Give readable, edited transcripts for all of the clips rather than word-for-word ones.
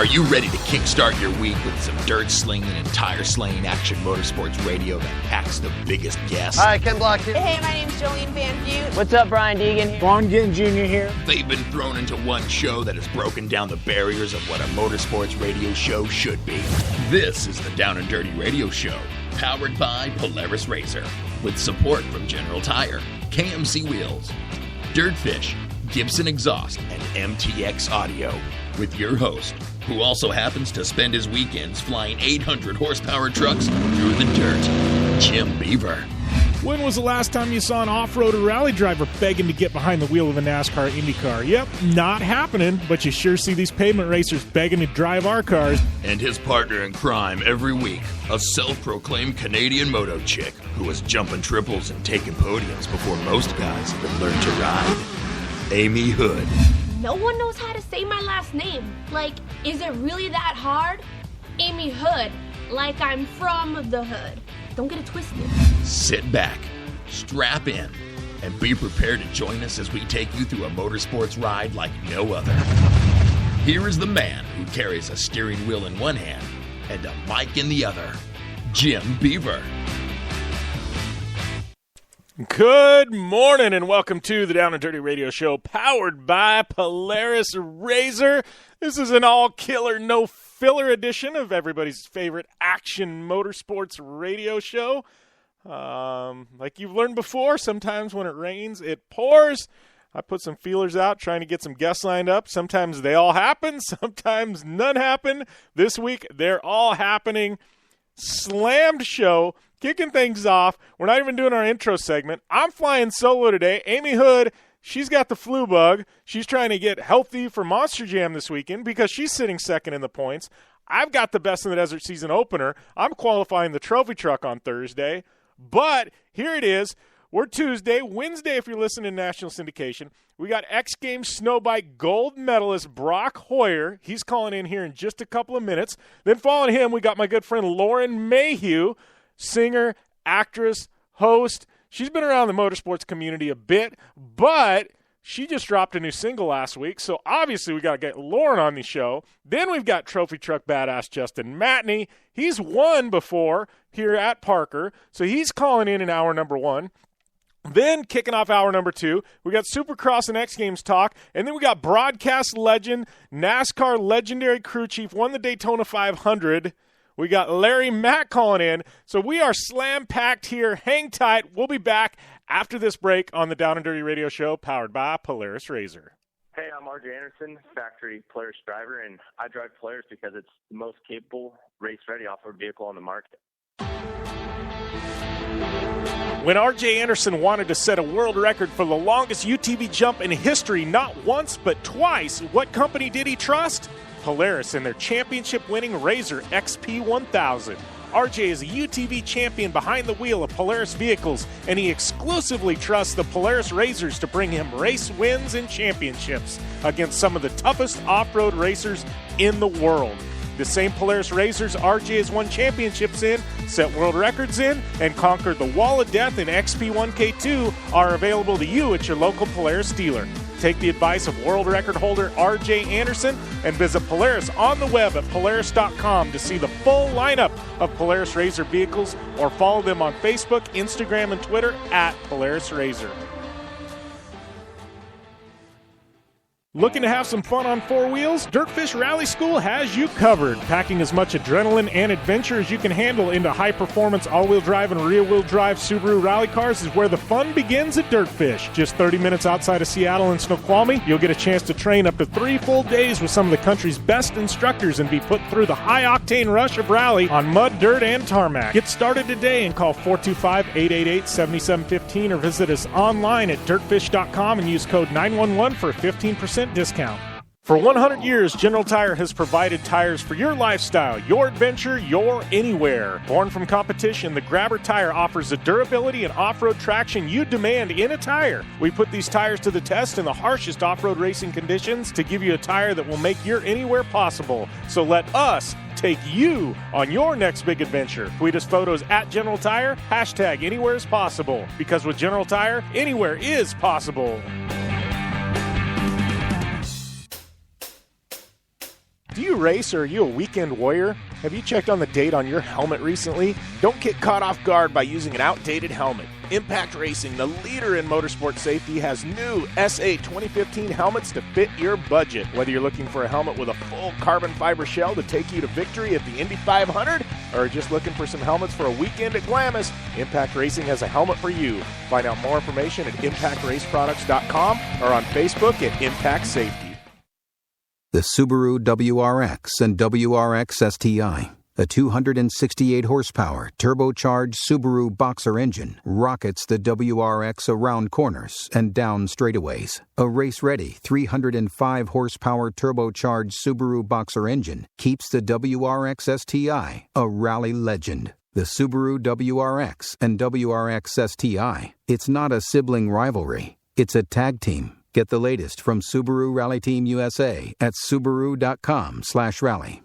Are you ready to kickstart your week with some dirt-slinging and tire-slaying action motorsports radio that packs the biggest gas? Hi, Ken Block here. Hey, my name's Jolene Van Butte. What's up, Brian Deegan here. Vaughn Ginn Jr. here. They've been thrown into one show that has broken down the barriers of what a motorsports radio show should be. This is the Down and Dirty Radio Show, powered by Polaris Razor, with support from General Tire, KMC Wheels, Dirtfish, Gibson Exhaust, and MTX Audio, with your host, who also happens to spend his weekends flying 800 horsepower trucks through the dirt, Jim Beaver. When was the last time you saw an off-road or rally driver begging to get behind the wheel of a NASCAR IndyCar? Yep, not happening, but you sure see these pavement racers begging to drive our cars. And his partner in crime every week, a self-proclaimed Canadian moto chick who was jumping triples and taking podiums before most guys even learned to ride, Amy Hood. No one knows how to say my last name. Like, is it really that hard? Amy Hood, like I'm from the hood. Don't get it twisted. Sit back, strap in, and be prepared to join us as we take you through a motorsports ride like no other. Here is the man who carries a steering wheel in one hand and a mic in the other, Jim Beaver. Good morning and welcome to the Down and Dirty Radio Show, powered by Polaris Razor. This is an all-killer, no-filler edition of everybody's favorite action motorsports radio show. Like you've learned before, sometimes when it rains, it pours. I put some feelers out trying to get some guests lined up. Sometimes they all happen, sometimes none happen. This week, they're all happening. Slammed show. Kicking things off. We're not even doing our intro segment. I'm flying solo today. Amy Hood, she's got the flu bug. She's trying to get healthy for Monster Jam this weekend because she's sitting second in the points. I've got the Best in the Desert season opener. I'm qualifying the trophy truck on Thursday. But here it is. We're Tuesday. Wednesday, if you're listening to national syndication, we got X Games snowbike gold medalist Brock Hoyer. He's calling in here in just a couple of minutes. Then following him, we got my good friend Lauren Mayhew, singer, actress, host. She's been around the motorsports community a bit, but she just dropped a new single last week, so obviously we got to get Lauren on the show. Then we've got trophy truck badass Justin Matney. He's won before here at Parker, so he's calling in hour number one. Then kicking off hour number two, we got Supercross and X Games talk, and then we got broadcast legend, NASCAR legendary crew chief, won the Daytona 500. We got Larry Mack calling in, so we are slam-packed here. Hang tight. We'll be back after this break on the Down and Dirty Radio Show, powered by Polaris Razor. Hey, I'm RJ Anderson, factory Polaris driver, and I drive Polaris because it's the most capable, race-ready off-road vehicle on the market. When R.J. Anderson wanted to set a world record for the longest UTV jump in history, not once but twice, what company did he trust? Polaris and their championship-winning Razor XP1000. RJ is a UTV champion behind the wheel of Polaris vehicles, and he exclusively trusts the Polaris Razors to bring him race wins and championships against some of the toughest off-road racers in the world. The same Polaris Razors RJ has won championships in, set world records in, and conquered the Wall of Death in XP1K2 are available to you at your local Polaris dealer. Take the advice of world record holder RJ Anderson and visit Polaris on the web at Polaris.com to see the full lineup of Polaris Razor vehicles, or follow them on Facebook, Instagram, and Twitter at Polaris Razor. Looking to have some fun on four wheels? Dirtfish Rally School has you covered. Packing as much adrenaline and adventure as you can handle into high-performance all-wheel drive and rear-wheel drive Subaru rally cars is where the fun begins at Dirtfish. Just 30 minutes outside of Seattle and Snoqualmie, you'll get a chance to train up to 3 full days with some of the country's best instructors and be put through the high-octane rush of rally on mud, dirt, and tarmac. Get started today and call 425-888-7715 or visit us online at dirtfish.com and use code 911 for a 15% discount. For 100 years, General Tire has provided tires for your lifestyle, your adventure, your anywhere. Born from competition, the Grabber tire offers the durability and off-road traction you demand in a tire. We put these tires to the test in the harshest off-road racing conditions to give you a tire that will make your anywhere possible. So let us take you on your next big adventure. Tweet us photos at General Tire, hashtag anywhere is possible. Because with General Tire, anywhere is possible. Do you race or are you a weekend warrior? Have you checked on the date on your helmet recently? Don't get caught off guard by using an outdated helmet. Impact Racing, the leader in motorsport safety, has new SA 2015 helmets to fit your budget. Whether you're looking for a helmet with a full carbon fiber shell to take you to victory at the Indy 500 or just looking for some helmets for a weekend at Glamis, Impact Racing has a helmet for you. Find out more information at impactraceproducts.com or on Facebook at Impact Safety. The Subaru WRX and WRX STI, a 268-horsepower turbocharged Subaru Boxer engine, rockets the WRX around corners and down straightaways. A race-ready 305-horsepower turbocharged Subaru Boxer engine keeps the WRX STI a rally legend. The Subaru WRX and WRX STI, it's not a sibling rivalry, it's a tag team. Get the latest from Subaru Rally Team USA at Subaru.com/rally.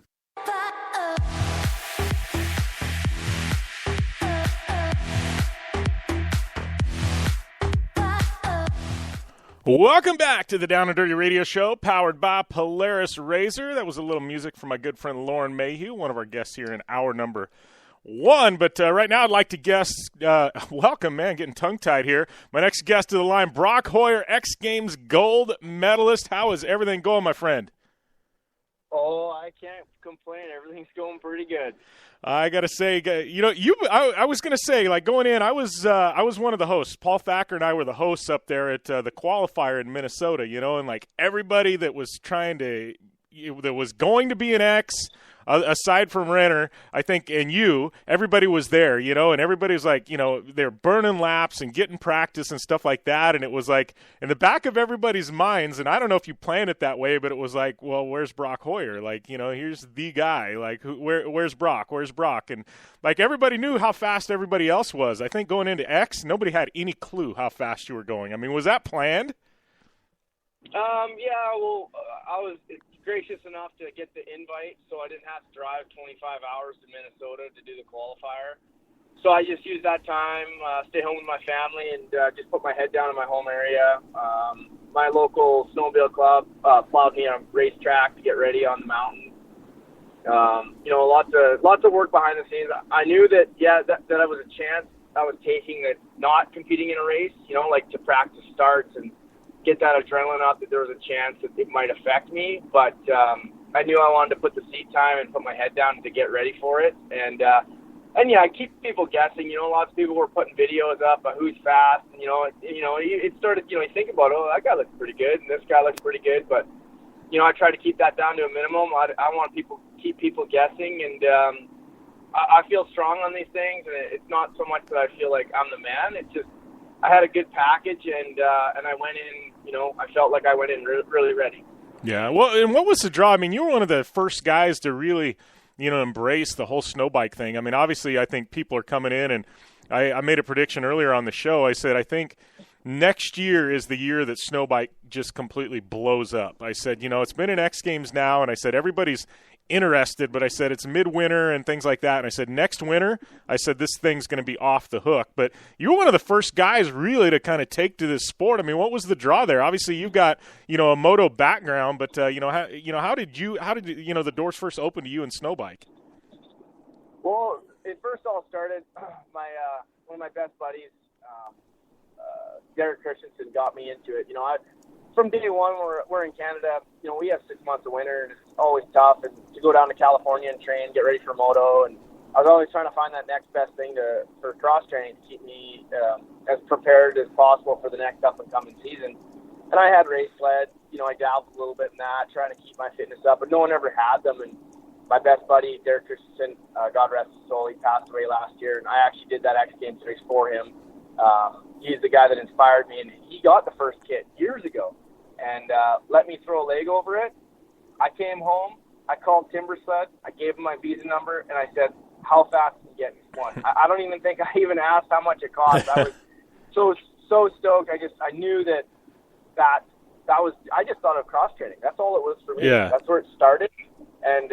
Welcome back to the Down and Dirty Radio Show, powered by Polaris RZR. That was a little music from my good friend Lauren Mayhew, one of our guests here in hour number 1. But right now I'd like to welcome, man, getting tongue-tied here. My next guest to the line, Brock Hoyer, X Games gold medalist. How is everything going, my friend? Oh, I can't complain. Everything's going pretty good. I got to say, I was going to say, like, going in, I was one of the hosts. Paul Thacker and I were the hosts up there at the qualifier in Minnesota, and like everybody that was that was going to be an X, aside from Renner, I think, and everybody was there, and everybody was like, they're burning laps and getting practice and stuff like that. And it was like in the back of everybody's minds, and I don't know if you planned it that way, but it was like, well, where's Brock Hoyer? Like, here's the guy. Like, where's Brock? Where's Brock? And like everybody knew how fast everybody else was. I think going into X, nobody had any clue how fast you were going. I mean, was that planned? Yeah, well, I was gracious enough to get the invite, so I didn't have to drive 25 hours to Minnesota to do the qualifier. So I just used that time, stay home with my family, and just put my head down in my home area. My local snowmobile club plowed me on a racetrack to get ready on the mountain. Lots of work behind the scenes. I knew that I was a chance I was taking that not competing in a race, like to practice starts and get that adrenaline up, that there was a chance that it might affect me. But I knew I wanted to put the seat time and put my head down to get ready for it. And I keep people guessing. Lots of people were putting videos up of who's fast. And, it started, you think about, oh, that guy looks pretty good and this guy looks pretty good. But, I try to keep that down to a minimum. I want keep people guessing. And I feel strong on these things. And it's not so much that I feel like I'm the man. It's just I had a good package, and I went in, I felt like I went in really ready. Yeah, well, and what was the draw? I mean, you were one of the first guys to really, embrace the whole snow bike thing. I mean, obviously, I think people are coming in, and I made a prediction earlier on the show. I said, I think next year is the year that snow bike just completely blows up. I said, it's been in X Games now, and I said, everybody's interested, but I said it's midwinter and things like that, and I said next winter, I said this thing's going to be off the hook. But you were one of the first guys really to kind of take to this sport. I mean, what was the draw there? Obviously, you've got a moto background, but how did the doors first open to you in snow bike? Well, it first all started. One of my best buddies, Derek Christensen, got me into it. From day one, we're in Canada. We have 6 months of winter, and it's always tough. And to go down to California and train, get ready for moto, and I was always trying to find that next best thing for cross training to keep me as prepared as possible for the next up and coming season. And I had race sled. I dabbled a little bit in that, trying to keep my fitness up, but no one ever had them. And my best buddy, Derek Christensen, God rest his soul, he passed away last year, and I actually did that X Games race for him. He's the guy that inspired me, and he got the first kit years ago. And let me throw a leg over it. I came home, I called Timber Sled, I gave him my visa number, and I said, how fast can you get me one? I don't even think I even asked how much it cost. I was so stoked. I knew that was, I just thought of cross training. That's all it was for me. Yeah. That's where it started. And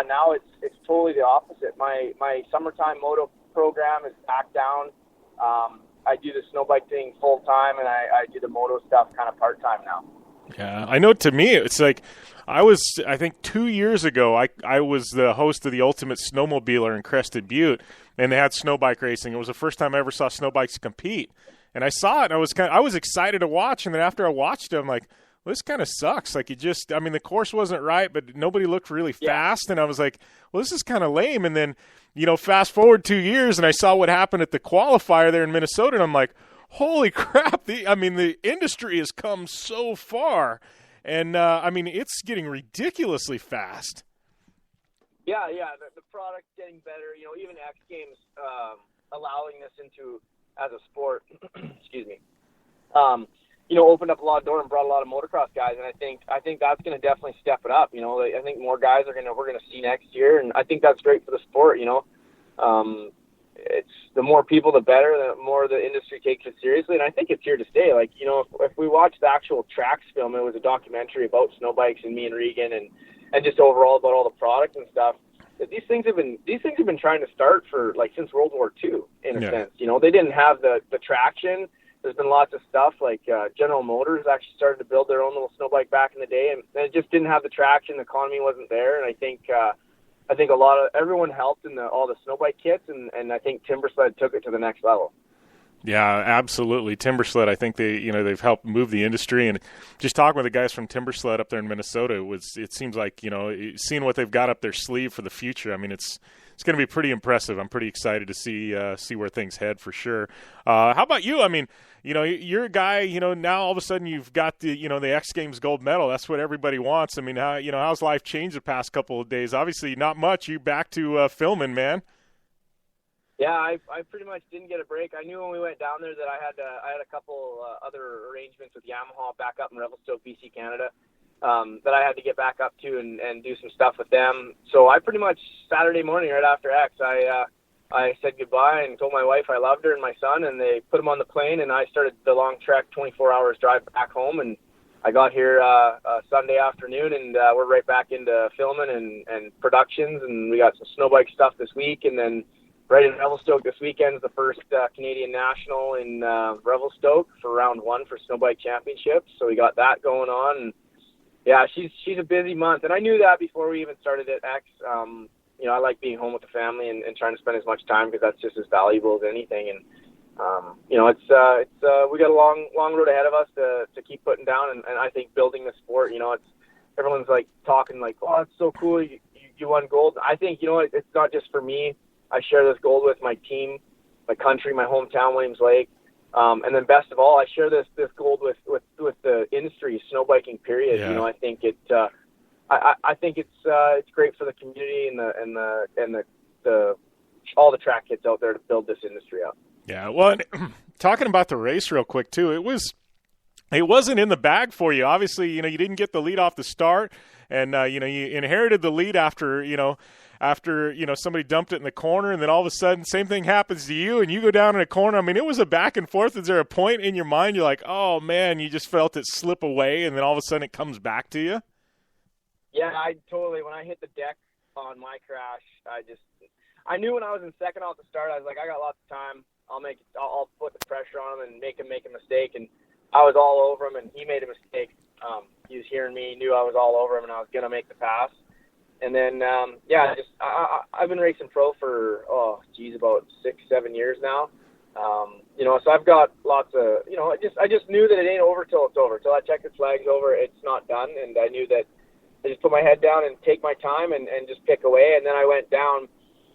now it's totally the opposite. My summertime moto program is back down. I do the snow bike thing full time, and I do the moto stuff kind of part time now. Yeah, I know. To me, it's like I think 2 years ago, I was the host of the Ultimate Snowmobiler in Crested Butte, and they had snow bike racing. It was the first time I ever saw snow bikes compete, and I saw it, and I was excited to watch. And then after I watched it, I'm like, well, this kind of sucks. Like, the course wasn't right, but nobody looked really fast, and I was like, well, this is kind of lame. And then, fast forward 2 years, and I saw what happened at the qualifier there in Minnesota, and I'm like, holy crap! The industry has come so far. And, it's getting ridiculously fast. Yeah, the product's getting better. Even X Games allowing this into as a sport, excuse me, opened up a lot of doors and brought a lot of motocross guys. And I think that's going to definitely step it up. I think more guys we're going to see next year. And I think that's great for the sport, It's the more people, the better, the more the industry takes it seriously. And I think it's here to stay. Like, if we watch the actual tracks film, it was a documentary about snow bikes and me and Regan and just overall about all the products and stuff. These things have been trying to start for since World War II in a sense. They didn't have the traction. There's been lots of stuff like General Motors actually started to build their own little snow bike back in the day, and it just didn't have the traction. The economy wasn't there. And I think everyone helped in all the snow bike kits, and I think Timbersled took it to the next level. Yeah, absolutely. Timbersled, I think they've helped move the industry, and just talking with the guys from Timbersled up there in Minnesota, it seems like, seeing what they've got up their sleeve for the future. It's going to be pretty impressive. I'm pretty excited to see where things head for sure. How about you? You're a guy, now all of a sudden you've got the X Games gold medal. That's what everybody wants. How's life changed the past couple of days? Obviously not much. You back to filming, man. Yeah, I pretty much didn't get a break. I knew when we went down there that I had a couple other arrangements with Yamaha back up in Revelstoke, BC, Canada, that I had to get back up to and do some stuff with them. So I pretty much Saturday morning right after X, I said goodbye and told my wife I loved her and my son, and they put them on the plane, and I started the long trek, 24 hours drive back home, and I got here Sunday afternoon, and we're right back into filming and productions, and we got some snow bike stuff this week, and then right in Revelstoke this weekend is the first Canadian National in Revelstoke for round 1 for Snowbike Championships. So we got that going on. And yeah, she's a busy month. And I knew that before we even started at X. I like being home with the family and trying to spend as much time because that's just as valuable as anything. And, we got a long road ahead of us to keep putting down. And I think building the sport, everyone's talking oh, it's so cool. You won gold. I think, it's not just for me. I share this gold with my team, my country, my hometown, Williams Lake, and then best of all, I share this gold with the industry, snowbiking. Period. Yeah. I think I think it's great for the community and the all the track kits out there to build this industry up. Yeah. Well, talking about the race real quick too, it wasn't in the bag for you. Obviously, you didn't get the lead off the start, and you inherited the lead after somebody dumped it in the corner, and then all of a sudden same thing happens to you and you go down in a corner. It was a back and forth. Is there a point in your mind you're like, oh man, you just felt it slip away and then all of a sudden it comes back to you? Yeah, I totally, when I hit the deck on my crash, I knew when I was in second off the start, I was like, I got lots of time. I'll put the pressure on him and make him make a mistake. And I was all over him, and he made a mistake. He was hearing me, knew I was all over him, and I was going to make the pass. And then, I've been racing pro for, about 6-7 years now. So I've got lots of, I just knew that it ain't over till it's over. Till I check the flag's over, it's not done. And I knew that I just put my head down and take my time and just pick away. And then I went down.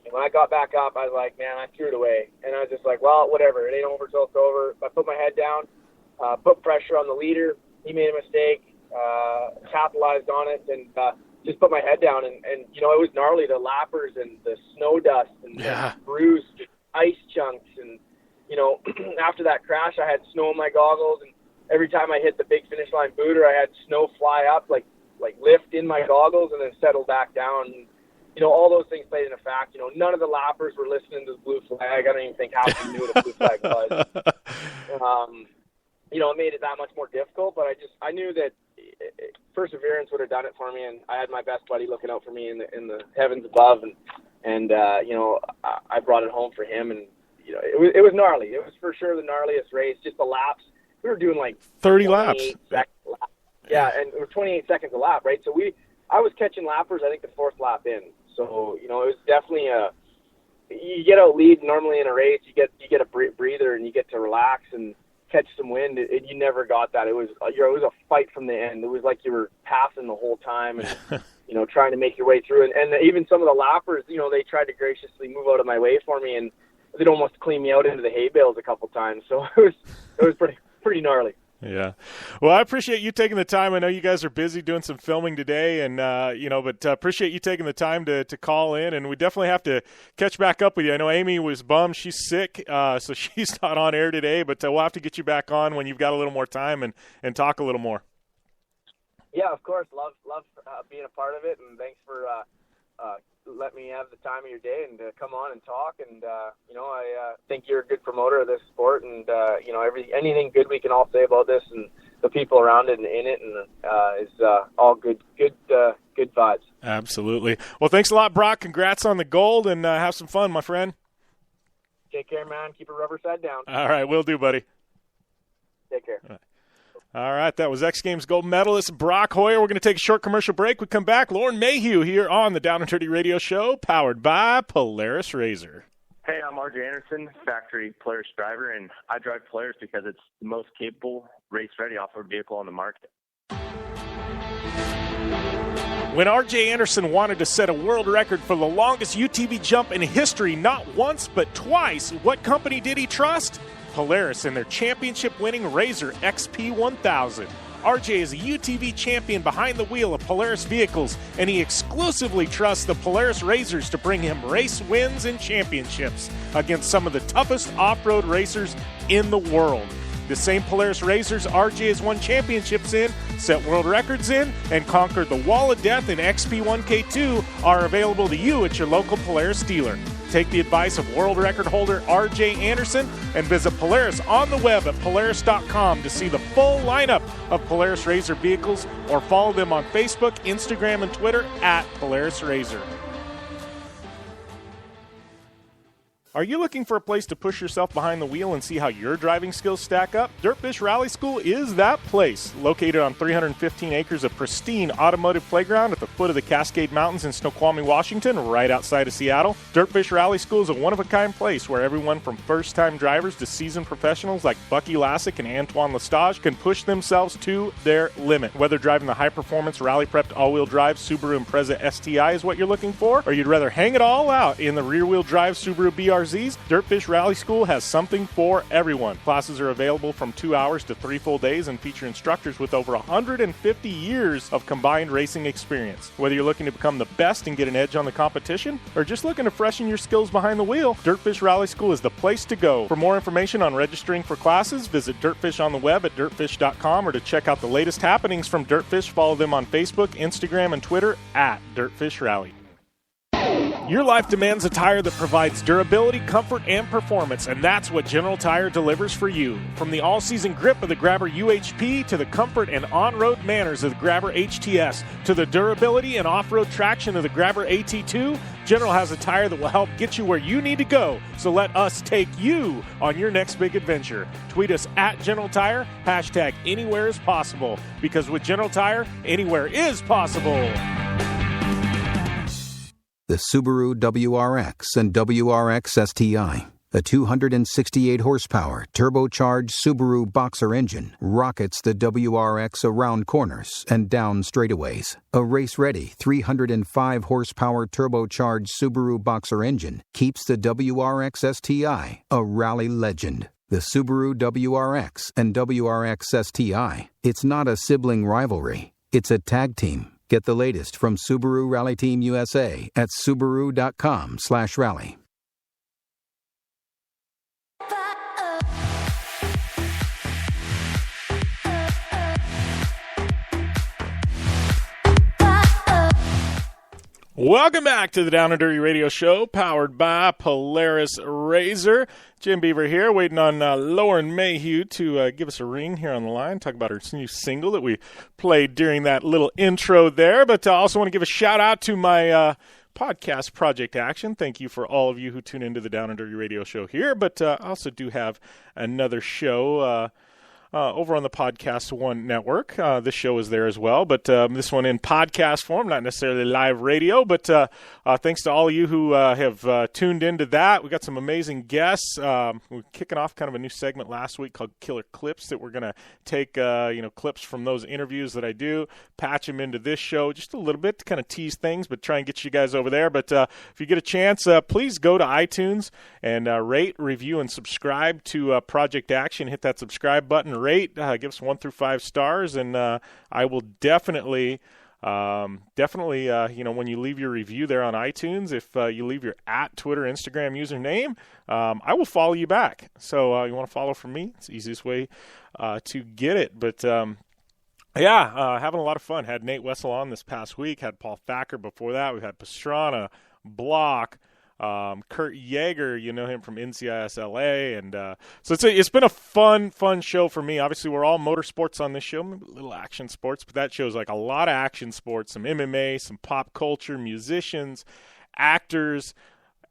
And when I got back up, I was like, man, I threw it away. And I was just like, well, whatever. It ain't over till it's over. I put my head down, put pressure on the leader. He made a mistake, capitalized on it, and just put my head down. And it was gnarly, the lappers and the snow dust and the bruised ice chunks. And, after that crash, I had snow in my goggles. And every time I hit the big finish line booter, I had snow fly up, like lift in my goggles and then settle back down. And, all those things played into fact. None of the lappers were listening to the blue flag. I don't even think half of them knew what a blue flag was. It made it that much more difficult, but I knew that perseverance would have done it for me, and I had my best buddy looking out for me in the heavens above, and I brought it home for him, and it was gnarly. It was for sure the gnarliest race. Just the laps, we were doing 30 laps. Yeah, and it was 28 seconds a lap, right? So I was catching lappers, I think, the 4th lap in. So, it was definitely you get out lead normally in a race, you get a breather and you get to relax and catch some wind. You never got that. It was a fight from the end. It was like you were passing the whole time and, trying to make your way through. And even some of the lappers, they tried to graciously move out of my way for me, and they'd almost clean me out into the hay bales a couple times. So it was pretty gnarly. Yeah. Well, I appreciate you taking the time. I know you guys are busy doing some filming today, and but appreciate you taking the time to call in, and we definitely have to catch back up with you. I know Amy was bummed. She's sick, so she's not on air today, but we'll have to get you back on when you've got a little more time and talk a little more. Yeah, of course. Love being a part of it, and thanks for let me have the time of your day and come on and talk. And I think you're a good promoter of this sport, and anything good we can all say about this and the people around it and in it, and is all good vibes. Absolutely. Well, thanks a lot, Brock. Congrats on the gold, and have some fun, my friend. Take care, man. Keep a rubber side down. All right, will do, buddy. Take care. All right, that was X Games gold medalist Brock Hoyer. We're going to take a short commercial break. We come back. Lauren Mayhew here on the Down and Dirty Radio Show, powered by Polaris RZR. Hey, I'm RJ Anderson, factory Polaris driver, and I drive Polaris because it's the most capable, race-ready off-road vehicle on the market. When R.J. Anderson wanted to set a world record for the longest UTV jump in history, not once but twice, what company did he trust? Polaris and their championship-winning RZR XP1000. RJ is a UTV champion behind the wheel of Polaris vehicles, and he exclusively trusts the Polaris RZRs to bring him race wins and championships against some of the toughest off-road racers in the world. The same Polaris RZRs RJ has won championships in, set world records in, and conquered the Wall of Death in XP1K2 are available to you at your local Polaris dealer. Take the advice of world record holder R.J. Anderson and visit Polaris on the web at Polaris.com to see the full lineup of Polaris RZR vehicles, or follow them on Facebook, Instagram, and Twitter at Polaris RZR. Are you looking for a place to push yourself behind the wheel and see how your driving skills stack up? Dirtfish Rally School is that place. Located on 315 acres of pristine automotive playground at the foot of the Cascade Mountains in Snoqualmie, Washington, right outside of Seattle, Dirtfish Rally School is a one-of-a-kind place where everyone from first-time drivers to seasoned professionals like Bucky Lassick and Antoine Lestage can push themselves to their limit. Whether driving the high-performance rally-prepped all-wheel drive Subaru Impreza STI is what you're looking for, or you'd rather hang it all out in the rear-wheel drive Subaru BRZ, Dirtfish Rally School has something for everyone. Classes are available from 2 hours to 3 full days and feature instructors with over 150 years of combined racing experience. Whether you're looking to become the best and get an edge on the competition, or just looking to freshen your skills behind the wheel, Dirtfish Rally School is the place to go. For more information on registering for classes, visit Dirtfish on the web at dirtfish.com, or to check out the latest happenings from Dirtfish, follow them on Facebook, Instagram, and Twitter at Dirtfish Rally. Your life demands a tire that provides durability, comfort, and performance, and that's what General Tire delivers for you. From the all-season grip of the Grabber UHP to the comfort and on-road manners of the Grabber HTS to the durability and off-road traction of the Grabber AT2, General has a tire that will help get you where you need to go. So let us take you on your next big adventure. Tweet us at General Tire, hashtag anywhere is possible, because with General Tire, anywhere is possible. The Subaru WRX and WRX STI, a 268-horsepower, turbocharged Subaru Boxer engine, rockets the WRX around corners and down straightaways. A race-ready 305-horsepower turbocharged Subaru Boxer engine keeps the WRX STI a rally legend. The Subaru WRX and WRX STI, it's not a sibling rivalry, it's a tag team. Get the latest from Subaru Rally Team USA at Subaru.com/rally. Welcome back to the Down and Dirty Radio Show, powered by Polaris RZR. Jim Beaver here, waiting on Lauren Mayhew to give us a ring here on the line, talk about her new single that we played during that little intro there. But I also want to give a shout-out to my podcast, Project Action. Thank you for all of you who tune into the Down and Dirty Radio Show here. But I also do have another show over on the Podcast One network. This show is there as well, but this one in podcast form, not necessarily live radio. But thanks to all of you who have tuned into that. We got some amazing guests. We're kicking off kind of a new segment last week called Killer Clips that we're going to take clips from those interviews that I do, patch them into this show just a little bit to kind of tease things, but try and get you guys over there. But if you get a chance, please go to iTunes and rate, review, and subscribe to Project Action. Hit that subscribe button. Rate, give us 1 through 5 stars, and I will definitely, when you leave your review there on iTunes, if you leave your @Twitter, Instagram username, I will follow you back. So you want to follow from me? It's the easiest way to get it. But having a lot of fun. Had Nate Wessell on this past week. Had Paul Thacker before that. We've had Pastrana, Block, Kurt Yeager, you know him from NCIS LA, and so it's been a fun show for me. Obviously, we're all motorsports on this show, maybe a little action sports, but that show's like a lot of action sports, some MMA, some pop culture, musicians, actors,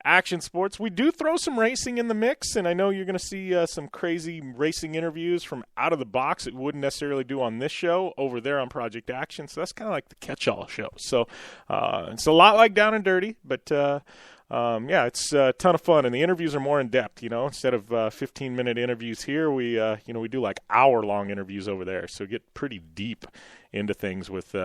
action sports. We do throw some racing in the mix, and I know you're going to see some crazy racing interviews from out of the box that we wouldn't necessarily do on this show over there on Project Action. So that's kind of like the catch-all show. So it's a lot like Down and Dirty, but it's a ton of fun, and the interviews are more in depth. Instead of 15-minute interviews here, we do like hour-long interviews over there. So get pretty deep into things with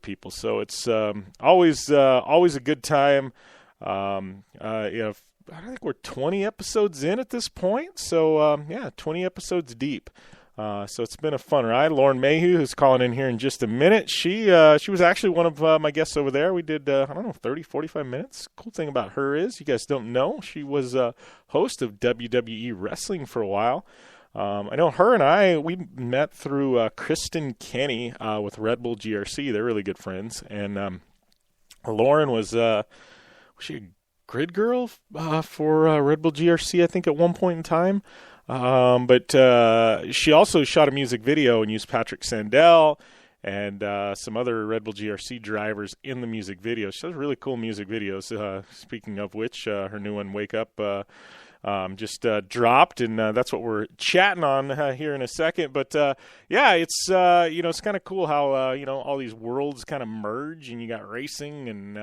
people. So it's always a good time. I think we're 20 episodes in at this point. So 20 episodes deep. So it's been a fun ride. Lauren Mayhew, who's calling in here in just a minute, she was actually one of my guests over there. We did, 30, 45 minutes. Cool thing about her is, you guys don't know, she was a host of WWE Wrestling for a while. I know her and we met through Kristen Kenny with Red Bull GRC. They're really good friends. And Lauren was she a grid girl for Red Bull GRC, I think, at one point in time? But she also shot a music video and used Patrick Sandell and some other Red Bull GRC drivers in the music video. She does really cool music videos. Speaking of which, her new one, Wake Up, just dropped, and that's what we're chatting on here in a second. But it's it's kind of cool how all these worlds kind of merge, and you got racing and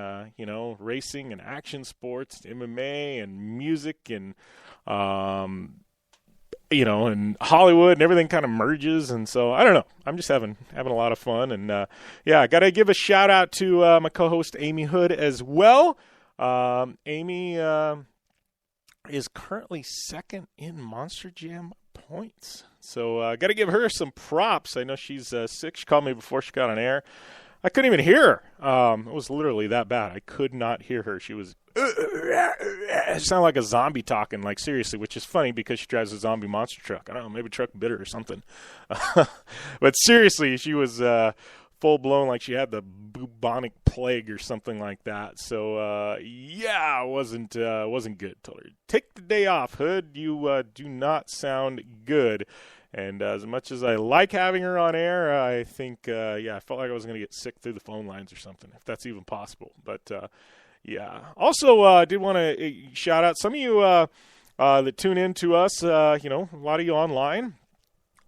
racing and action sports, MMA and music and and Hollywood and everything kind of merges. And so, I don't know. I'm just having a lot of fun. And, I got to give a shout out to my co-host, Amy Hood, as well. Amy is currently second in Monster Jam points. So, got to give her some props. I know she's sick. She called me before she got on air. I couldn't even hear her. It was literally that bad. I could not hear her. She was it sounded like a zombie talking, like seriously, which is funny because she drives a zombie monster truck. I don't know, maybe truck bit her or something. But seriously, she was full blown, like she had the bubonic plague or something like that. So it wasn't good. Told her, take the day off, Hood. You do not sound good. And as much as I like having her on air, I think, I felt like I was going to get sick through the phone lines or something, if that's even possible. But, Also, I did want to shout out some of you that tune in to us, a lot of you online.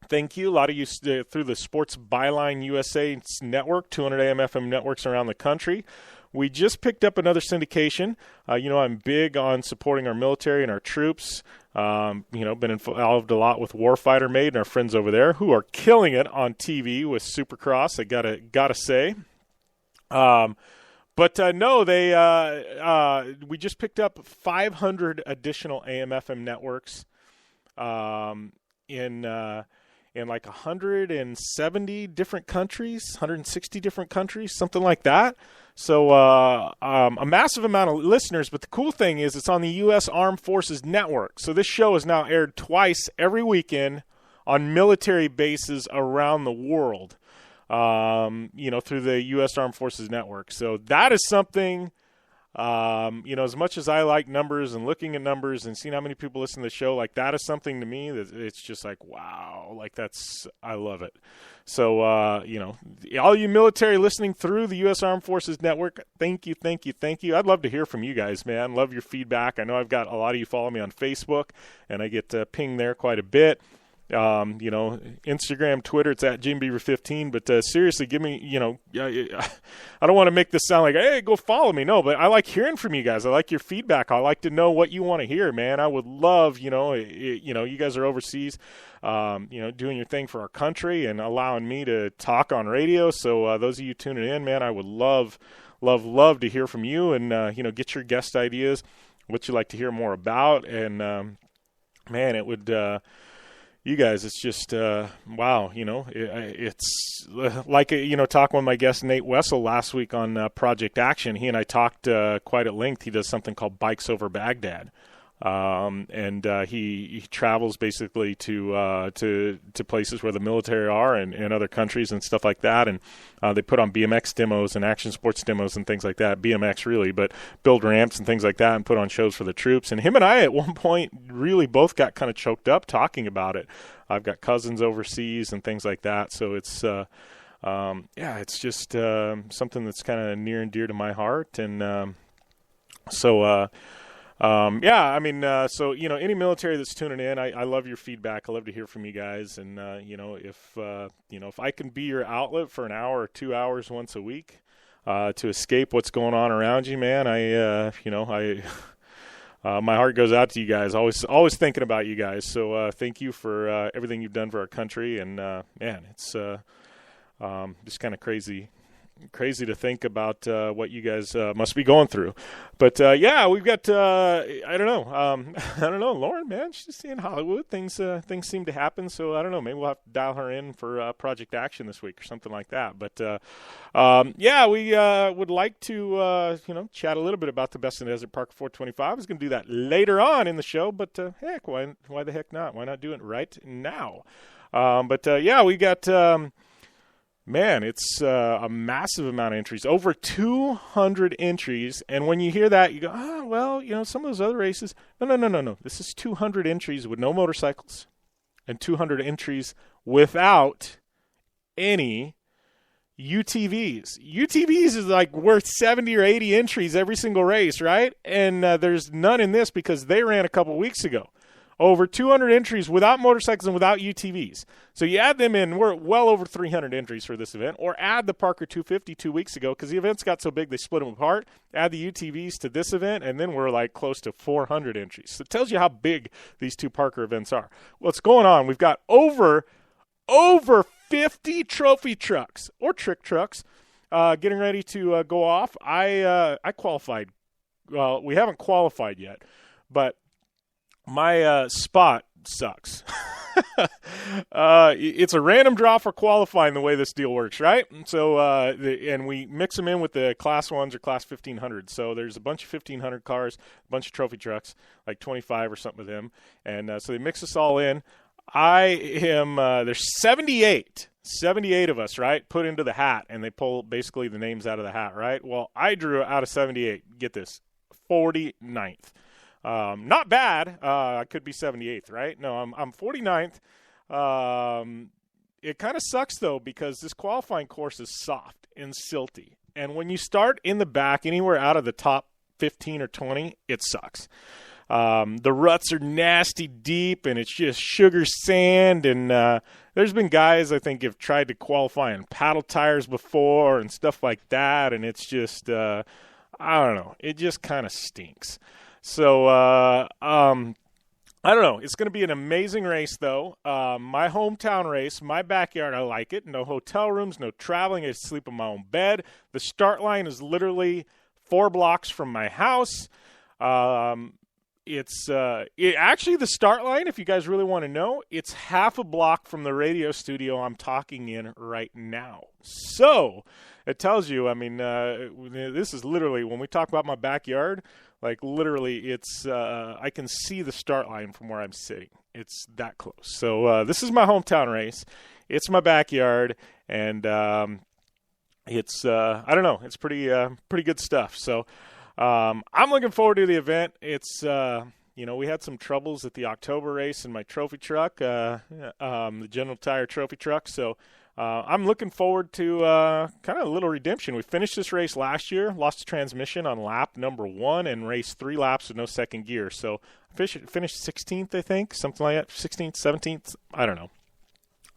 Thank you. A lot of you through the Sports Byline USA network, 200 AM FM networks around the country. We just picked up another syndication. I'm big on supporting our military and our troops. Been involved a lot with Warfighter Made and our friends over there who are killing it on TV with Supercross. I gotta say. We just picked up 500 additional AM/FM networks in like 170 different countries, 160 different countries, something like that. So a massive amount of listeners, but the cool thing is it's on the U.S. Armed Forces Network. So this show is now aired twice every weekend on military bases around the world, through the U.S. Armed Forces Network. So that is something, as much as I like numbers and looking at numbers and seeing how many people listen to the show, like that is something to me that it's just like, wow, like I love it. So, all you military listening through the U.S. Armed Forces Network, thank you. I'd love to hear from you guys, man. Love your feedback. I know I've got a lot of you follow me on Facebook, and I get pinged there quite a bit. Instagram, Twitter, it's at JimBeaver15. But seriously, give me, I don't want to make this sound like, hey, go follow me. No, but I like hearing from you guys. I like your feedback. I like to know what you want to hear, man. I would love, you guys are overseas, doing your thing for our country and allowing me to talk on radio. So those of you tuning in, man, I would love to hear from you and, get your guest ideas, what you'd like to hear more about. And, man, it would, you guys, it's just, wow, it's like, talking with my guest Nate Wessell last week on Project Action. He and I talked quite at length. He does something called Bikes Over Baghdad. And he travels basically to places where the military are and other countries and stuff like that. And they put on BMX demos and action sports demos and things like that. BMX really, but build ramps and things like that and put on shows for the troops. And him and I at one point really both got kind of choked up talking about it. I've got cousins overseas and things like that. So it's, it's just something that's kind of near and dear to my heart. And any military that's tuning in, I love your feedback. I love to hear from you guys. And, if I can be your outlet for an hour or 2 hours once a week, to escape what's going on around you, man, my heart goes out to you guys. Always thinking about you guys. So, thank you for, everything you've done for our country. And, man, it's, just kind of crazy to think about what you guys must be going through. But we've got I don't know, Lauren, man, she's in Hollywood. Things seem to happen, so I don't know, maybe we'll have to dial her in for Project Action this week or something like that. But we would like to chat a little bit about the Best in Desert Park 425. I was going to do that later on in the show, but heck, why the heck not? Why not do it right now? We got man, it's a massive amount of entries, over 200 entries. And when you hear that, you go, some of those other races. No. This is 200 entries with no motorcycles and 200 entries without any UTVs. UTVs is like worth 70 or 80 entries every single race, right? And there's none in this because they ran a couple weeks ago. Over 200 entries without motorcycles and without UTVs. So you add them in, we're well over 300 entries for this event, or add the Parker 250 2 weeks ago because the events got so big they split them apart. Add the UTVs to this event, and then we're like close to 400 entries. So it tells you how big these two Parker events are. What's going on? We've got over 50 trophy trucks or trick trucks getting ready to go off. I qualified. Well, we haven't qualified yet, but my spot sucks. It's a random draw for qualifying the way this deal works, right? So, and we mix them in with the Class 1s or Class 1500. So there's a bunch of 1500 cars, a bunch of trophy trucks, like 25 or something of them. And so they mix us all in. There's 78 of us, right, put into the hat, and they pull basically the names out of the hat, right? Well, I drew out of 78. Get this, 49th. Not bad. I could be 78th, right? No, I'm 49th. It kind of sucks though because this qualifying course is soft and silty, and when you start in the back anywhere out of the top 15 or 20, it sucks. The ruts are nasty deep, and it's just sugar sand. And there's been guys I think have tried to qualify on paddle tires before and stuff like that, and it's just I don't know. It just kind of stinks. So, I don't know. It's going to be an amazing race, though. My hometown race, my backyard, I like it. No hotel rooms, no traveling. I sleep in my own bed. The start line is literally 4 blocks from my house. Actually, the start line, if you guys really want to know, it's half a block from the radio studio I'm talking in right now. So, it tells you, I mean, this is literally, when we talk about my backyard, like literally it's, I can see the start line from where I'm sitting. It's that close. So this is my hometown race. It's my backyard, and it's, I don't know, it's pretty good stuff. So I'm looking forward to the event. It's, we had some troubles at the October race in my trophy truck, the General Tire trophy truck. So I'm looking forward to kind of a little redemption. We finished this race last year, lost the transmission on lap number 1, and raced 3 laps with no second gear. So finished 16th, I think, something like that, 16th, 17th, I don't know.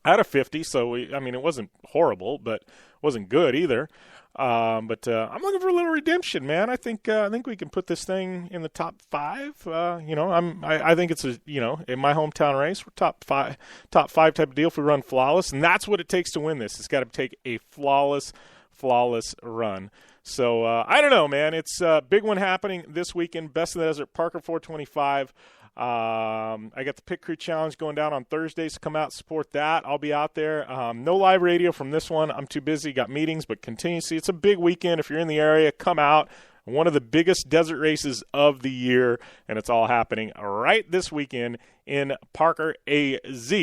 Out of 50, so it wasn't horrible, but wasn't good either. But I'm looking for a little redemption, man. I think we can put this thing in the top 5. I think it's in my hometown race, we're top five type of deal if we run flawless, and that's what it takes to win this. It's got to take a flawless run. So I don't know, man. It's a big one happening this weekend. Best of the Desert, Parker 425. I got the Pit Crew Challenge going down on Thursdays. Come out, support that. I'll be out there. No live radio from this one. I'm too busy. Got meetings, but continue to see. It's a big weekend. If you're in the area, come out. One of the biggest desert races of the year, and it's all happening right this weekend in Parker, AZ.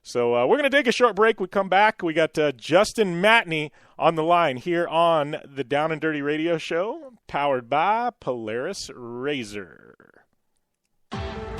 So we're going to take a short break. We come back. We got Justin Matney on the line here on the Down and Dirty Radio Show, powered by Polaris Razor.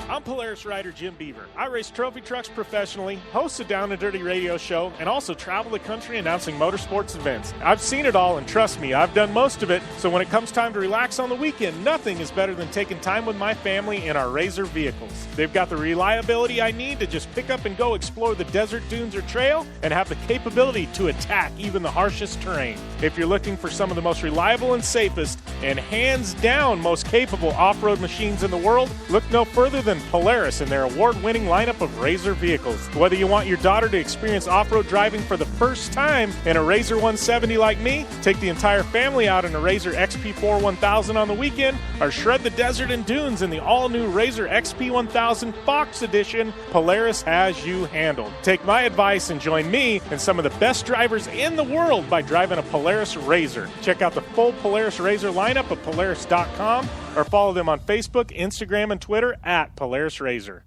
I'm Polaris rider Jim Beaver. I race trophy trucks professionally, host a Down and Dirty radio show, and also travel the country announcing motorsports events. I've seen it all, and trust me, I've done most of it, so when it comes time to relax on the weekend, nothing is better than taking time with my family in our Razor vehicles. They've got the reliability I need to just pick up and go explore the desert, dunes, or trail, and have the capability to attack even the harshest terrain. If you're looking for some of the most reliable and safest, and hands down most capable off-road machines in the world, look no further than Polaris and their award-winning lineup of Razor vehicles. Whether you want your daughter to experience off-road driving for the first time in a Razor 170 like me, take the entire family out in a Razor XP4 1000 on the weekend, or shred the desert and dunes in the all-new Razor XP 1000 Fox Edition, Polaris has you handled. Take my advice and join me and some of the best drivers in the world by driving a Polaris Razor. Check out the full Polaris Razor lineup at Polaris.com or follow them on Facebook, Instagram, and Twitter at Polaris Razor.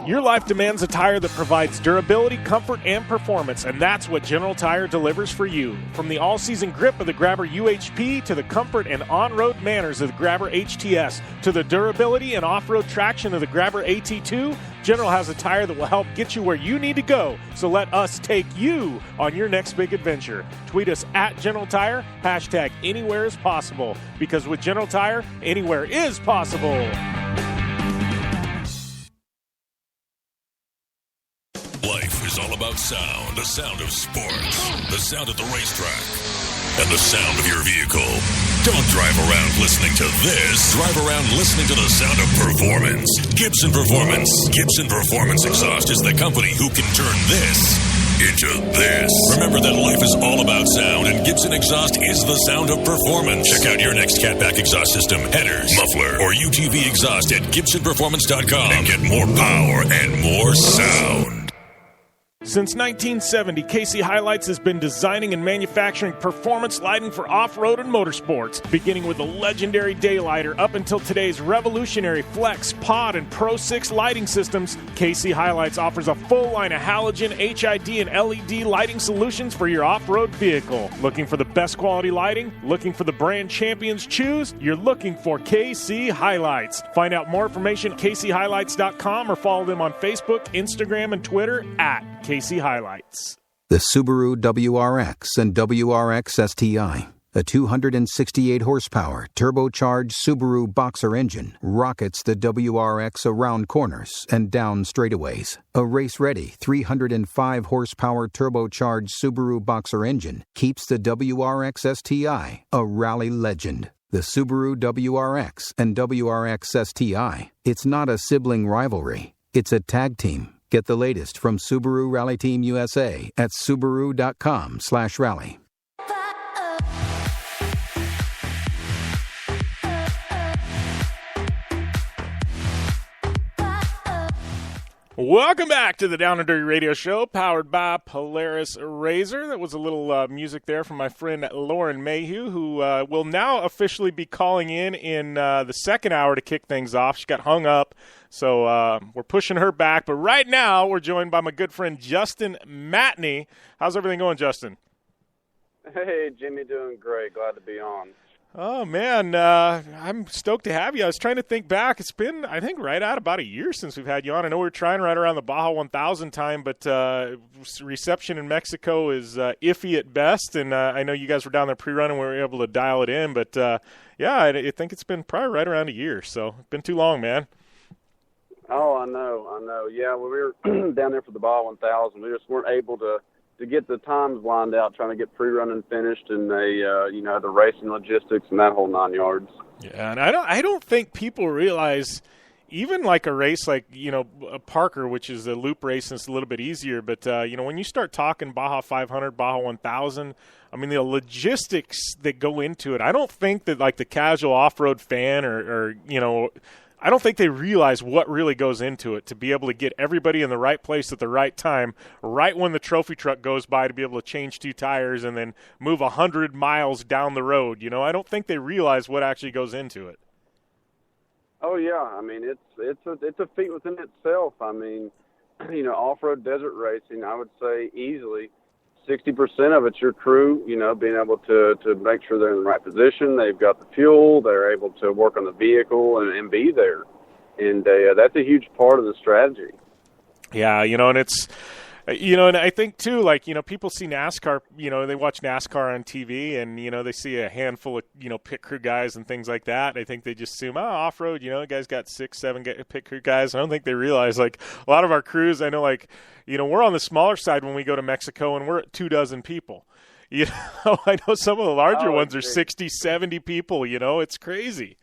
Your life demands a tire that provides durability, comfort, and performance, and that's what General Tire delivers for you. From the all-season grip of the Grabber UHP to the comfort and on-road manners of the Grabber HTS to the durability and off-road traction of the Grabber AT2, General has a tire that will help get you where you need to go. So let us take you on your next big adventure. Tweet us at General Tire, hashtag anywhere is possible, because with General Tire, anywhere is possible. Life is all about sound, the sound of sports, the sound at the racetrack, and the sound of your vehicle. Don't drive around listening to this. Drive around listening to the sound of performance. Gibson Performance. Gibson Performance Exhaust is the company who can turn this into this. Remember that life is all about sound, and Gibson Exhaust is the sound of performance. Check out your next catback exhaust system, headers, muffler, or UTV exhaust at GibsonPerformance.com and get more power and more sound. Since 1970, KC Highlights has been designing and manufacturing performance lighting for off-road and motorsports, beginning with the legendary Daylighter up until today's revolutionary Flex, Pod, and Pro 6 lighting systems. KC Highlights offers a full line of halogen, HID, and LED lighting solutions for your off-road vehicle. Looking for the best quality lighting? Looking for the brand champions choose? You're looking for KC Highlights. Find out more information at kchighlights.com or follow them on Facebook, Instagram, and Twitter at KC Highlights. The Subaru WRX and WRX STI, a 268 horsepower turbocharged Subaru Boxer engine, rockets the WRX around corners and down straightaways. A race-ready 305 horsepower turbocharged Subaru Boxer engine keeps the WRX STI a rally legend. The Subaru WRX and WRX STI, it's not a sibling rivalry, it's a tag team. Get the latest from Subaru Rally Team USA at Subaru.com/rally. Welcome back to the Down and Dirty Radio Show, powered by Polaris Razor. That was a little music there from my friend Lauren Mayhew, who will now officially be calling in the second hour to kick things off. She got hung up, so we're pushing her back. But right now, we're joined by my good friend Justin Matney. How's everything going, Justin? Hey, Jimmy, doing great. Glad to be on. Oh, man, I'm stoked to have you. I was trying to think back. It's been, I think, right at about a year since we've had you on. I know we were trying right around the Baja 1000 time, but reception in Mexico is iffy at best, and I know you guys were down there pre-running. We were able to dial it in, but, yeah, I think it's been probably right around a year, so it's been too long, man. Oh, I know. Yeah, when we were down there for the Baja 1000, we just weren't able to get the times lined out, trying to get pre-running finished and the racing logistics and that whole 9 yards. Yeah, and I don't think people realize, even like a race like, a Parker, which is a loop race and it's a little bit easier, but, when you start talking Baja 500, Baja 1000, I mean, the logistics that go into it, I don't think that like the casual off-road fan or I don't think they realize what really goes into it to be able to get everybody in the right place at the right time, right when the trophy truck goes by, to be able to change 2 tires and then move 100 miles down the road. I don't think they realize what actually goes into it. Oh yeah, I mean it's a feat within itself. I mean, off-road desert racing, I would say easily 60% of it's your crew, being able to make sure they're in the right position. They've got the fuel. They're able to work on the vehicle and be there. And that's a huge part of the strategy. Yeah, and it's, and I think too, like, people see NASCAR, they watch NASCAR on TV and, they see a handful of, pit crew guys and things like that. I think they just assume, off-road, the guy's got 6, 7 pit crew guys. I don't think they realize, like, a lot of our crews, I know, like, we're on the smaller side when we go to Mexico and we're at 24 people. I know some of the larger ones are 60, 70 people, it's crazy.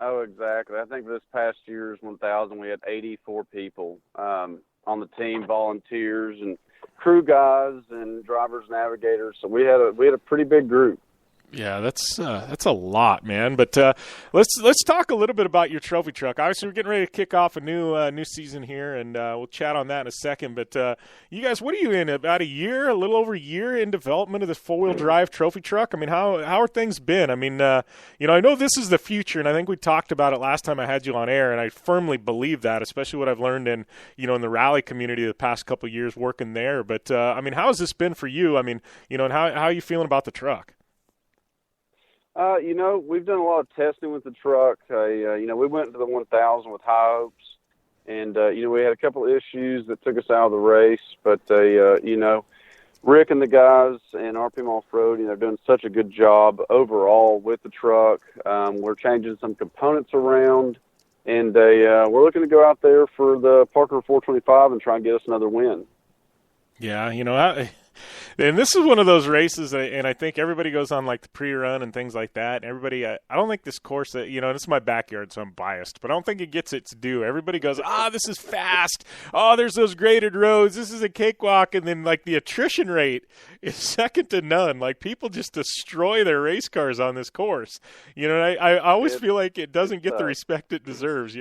Oh, exactly. I think this past year's 1000, we had 84 people on the team, volunteers and crew guys and drivers, navigators. So we had a pretty big group. Yeah, that's a lot, man. But let's talk a little bit about your trophy truck. Obviously, we're getting ready to kick off a new season here, and we'll chat on that in a second. But you guys, what are you in? About a little over a year in development of this 4-wheel drive trophy truck? I mean, how are things been? I mean, I know this is the future, and I think we talked about it last time I had you on air, and I firmly believe that, especially what I've learned in in the rally community the past couple of years working there. But I mean, how has this been for you? I mean, and how are you feeling about the truck? We've done a lot of testing with the truck. We went into the 1000 with high hopes, and, we had a couple of issues that took us out of the race, but, Rick and the guys and RPM Off-Road, they're doing such a good job overall with the truck. We're changing some components around, and we're looking to go out there for the Parker 425 and try and get us another win. Yeah, and this is one of those races, and I think everybody goes on like the pre-run and things like that. Everybody, I don't think this course, this is my backyard, so I'm biased, but I don't think it gets its due. Everybody goes, this is fast. Oh, there's those graded roads. This is a cakewalk, and then like the attrition rate is second to none. Like people just destroy their race cars on this course. I always feel like it doesn't get the respect it deserves.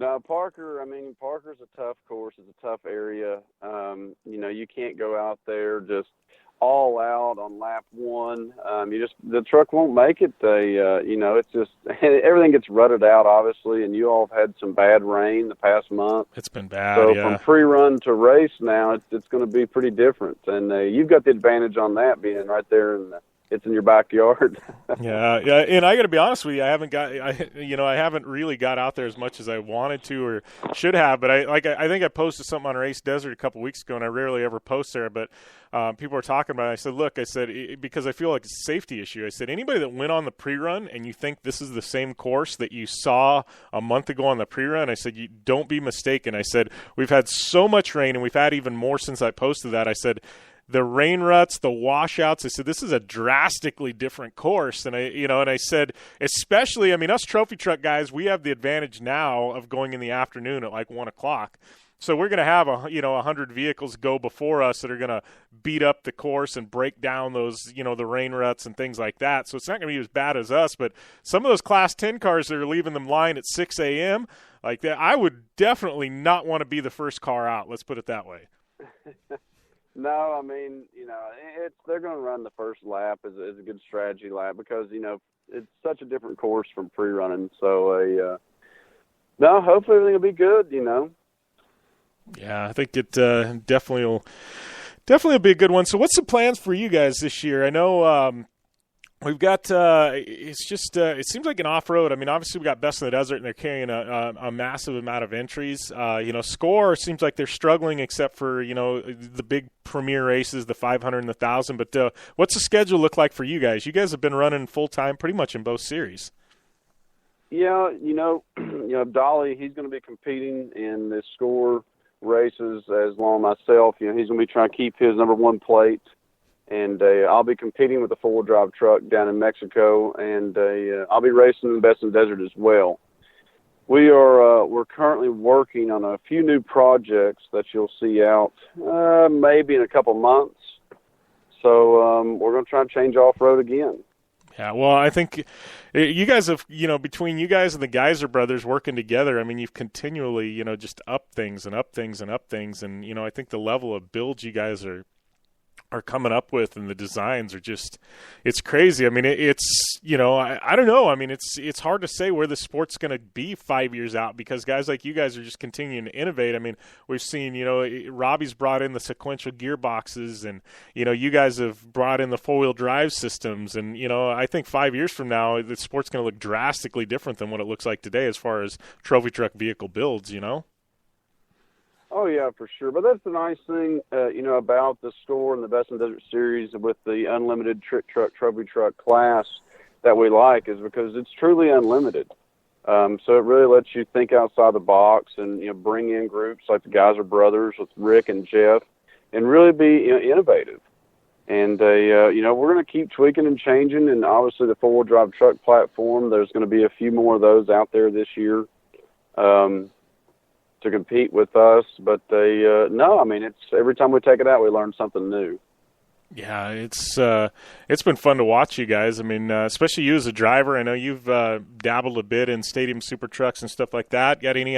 No, Parker's a tough course. It's a tough area. You can't go out there just all out on lap 1. The truck won't make it. It's just everything gets rutted out, obviously, and you all have had some bad rain the past month. It's been bad. So yeah. From pre-run to race now, it's going to be pretty different, and you've got the advantage on that being right there it's in your backyard. yeah, and I got to be honest with you, I haven't really got out there as much as I wanted to or should have. But I think I posted something on Race Desert a couple weeks ago, and I rarely ever post there. But people were talking about it. I said, look, because I feel like it's a safety issue. I said, anybody that went on the pre-run and you think this is the same course that you saw a month ago on the pre-run, I said, you don't be mistaken. I said, we've had so much rain, and we've had even more since I posted that. I said, the rain ruts, the washouts. I said, this is a drastically different course. And I said, especially, us trophy truck guys, we have the advantage now of going in the afternoon at like 1:00. So we're going to have 100 vehicles go before us that are going to beat up the course and break down those, the rain ruts and things like that. So it's not going to be as bad as us, but some of those Class 10 cars that are leaving them line at 6 a.m., like that, I would definitely not want to be the first car out. Let's put it that way. No, they're going to run the first lap as a good strategy lap because, it's such a different course from pre-running. So, hopefully everything will be good, Yeah, I think it definitely will be a good one. So what's the plans for you guys this year? I know We've got it's just it seems like an off-road. I mean, obviously we got Best in the Desert, and they're carrying a massive amount of entries. Score seems like they're struggling, except for the big premier races, the 500 and the 1,000. But what's the schedule look like for you guys? You guys have been running full time, pretty much in both series. Yeah, Dolly, he's going to be competing in the Score races as long as myself. He's going to be trying to keep his number one plate. And I'll be competing with the four-wheel drive truck down in Mexico, and I'll be racing the Best in the Desert as well. We're currently working on a few new projects that you'll see out maybe in a couple months. So we're going to try and change off-road again. Yeah, well, I think you guys have, between you guys and the Geyser brothers working together, I mean, you've continually, just up things and up things and up things. And, I think the level of builds you guys are coming up with, and the designs are just, it's crazy. I mean, it's I don't know. I mean, it's hard to say where the sport's going to be 5 years out, because guys like you guys are just continuing to innovate. I mean, we've seen, Robbie's brought in the sequential gearboxes, and, you guys have brought in the four-wheel drive systems. And, I think 5 years from now, the sport's going to look drastically different than what it looks like today as far as trophy truck vehicle builds, Oh, yeah, for sure. But that's the nice thing, about the Score and the Best in the Desert series with the unlimited trick truck, trophy truck class that we like, is because it's truly unlimited. So it really lets you think outside the box and, bring in groups like the Geyser brothers with Rick and Jeff and really be innovative. And, we're going to keep tweaking and changing. And obviously the four-wheel drive truck platform, there's going to be a few more of those out there this year. To compete with us, but it's every time we take it out, we learn something new. Yeah, it's been fun to watch you guys. I mean, especially you as a driver. I know you've dabbled a bit in stadium super trucks and stuff like that. Got any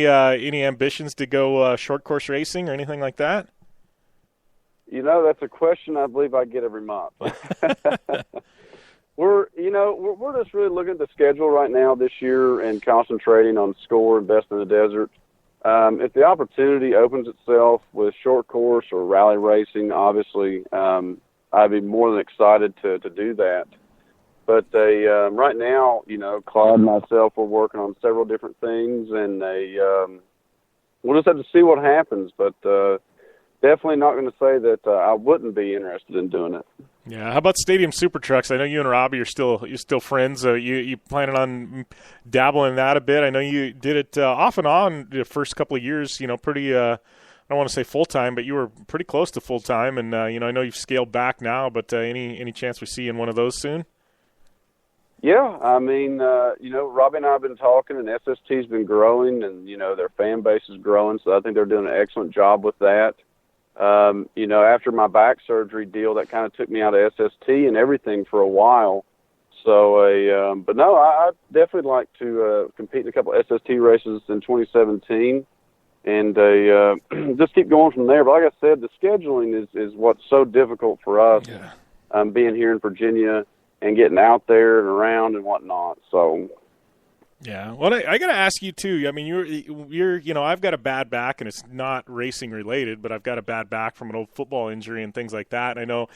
ambitions to go short course racing or anything like that? That's a question I believe I get every month. We're just really looking at the schedule right now this year and concentrating on Score and Best in the Desert. If the opportunity opens itself with short course or rally racing, obviously, I'd be more than excited to do that. But right now, Claude and myself, we're working on several different things, and we'll just have to see what happens. But definitely not going to say that I wouldn't be interested in doing it. Yeah, how about stadium super trucks? I know you and Robbie are still friends. You planning on dabbling in that a bit? I know you did it off and on the first couple of years. Pretty. I don't want to say full time, but you were pretty close to full time. And I know you've scaled back now. But any chance we see in one of those soon? Yeah, I mean, Robbie and I have been talking, and SST's been growing, and their fan base is growing. So I think they're doing an excellent job with that. After my back surgery deal, that kind of took me out of SST and everything for a while. So, but no, I'd definitely like to compete in a couple of SST races in 2017 and just keep going from there. But like I said, the scheduling is what's so difficult for us, being here in Virginia and getting out there and around and whatnot. So. Yeah, well, I got to ask you too. I mean, you're, I've got a bad back, and it's not racing related, but I've got a bad back from an old football injury and things like that. And I know,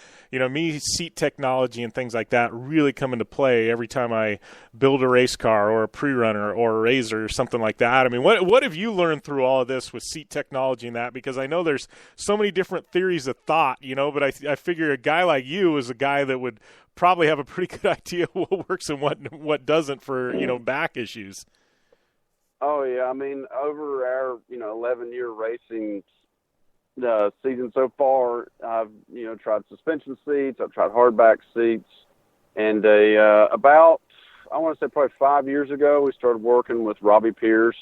me, seat technology and things like that really come into play every time I build a race car or a pre-runner or a razor or something like that. I mean, what have you learned through all of this with seat technology and that? Because I know there's so many different theories of thought, but I figure a guy like you is a guy that would probably have a pretty good idea what works and what doesn't for back issues. Oh yeah, I mean, over our 11-year racing season so far, I've tried suspension seats, I've tried hardback seats, and about, I want to say probably 5 years ago, we started working with Robbie Pierce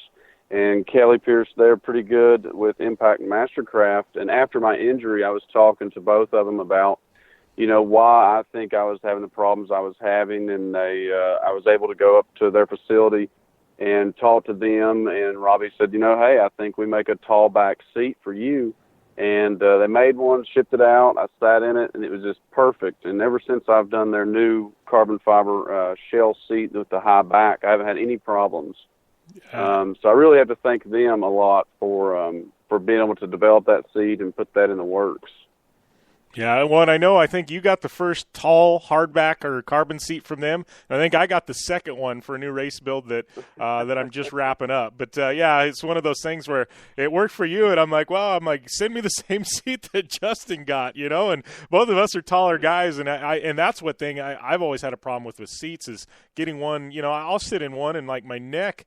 and Kelly Pierce. They're pretty good with Impact and Mastercraft, and after my injury, I was talking to both of them about why I think I was having the problems I was having, and I was able to go up to their facility and talk to them, and Robbie said, hey, I think we make a tall back seat for you, and they made one, shipped it out, I sat in it, and it was just perfect, and ever since I've done their new carbon fiber shell seat with the high back, I haven't had any problems. So I really have to thank them a lot for being able to develop that seat and put that in the works. Yeah, well, and I think you got the first tall hardback or carbon seat from them. And I think I got the second one for a new race build that I'm just wrapping up. But, yeah, it's one of those things where it worked for you, and I'm like, send me the same seat that Justin got, and both of us are taller guys, and and that's what I've always had a problem with seats is getting one. I'll sit in one, and, like, my neck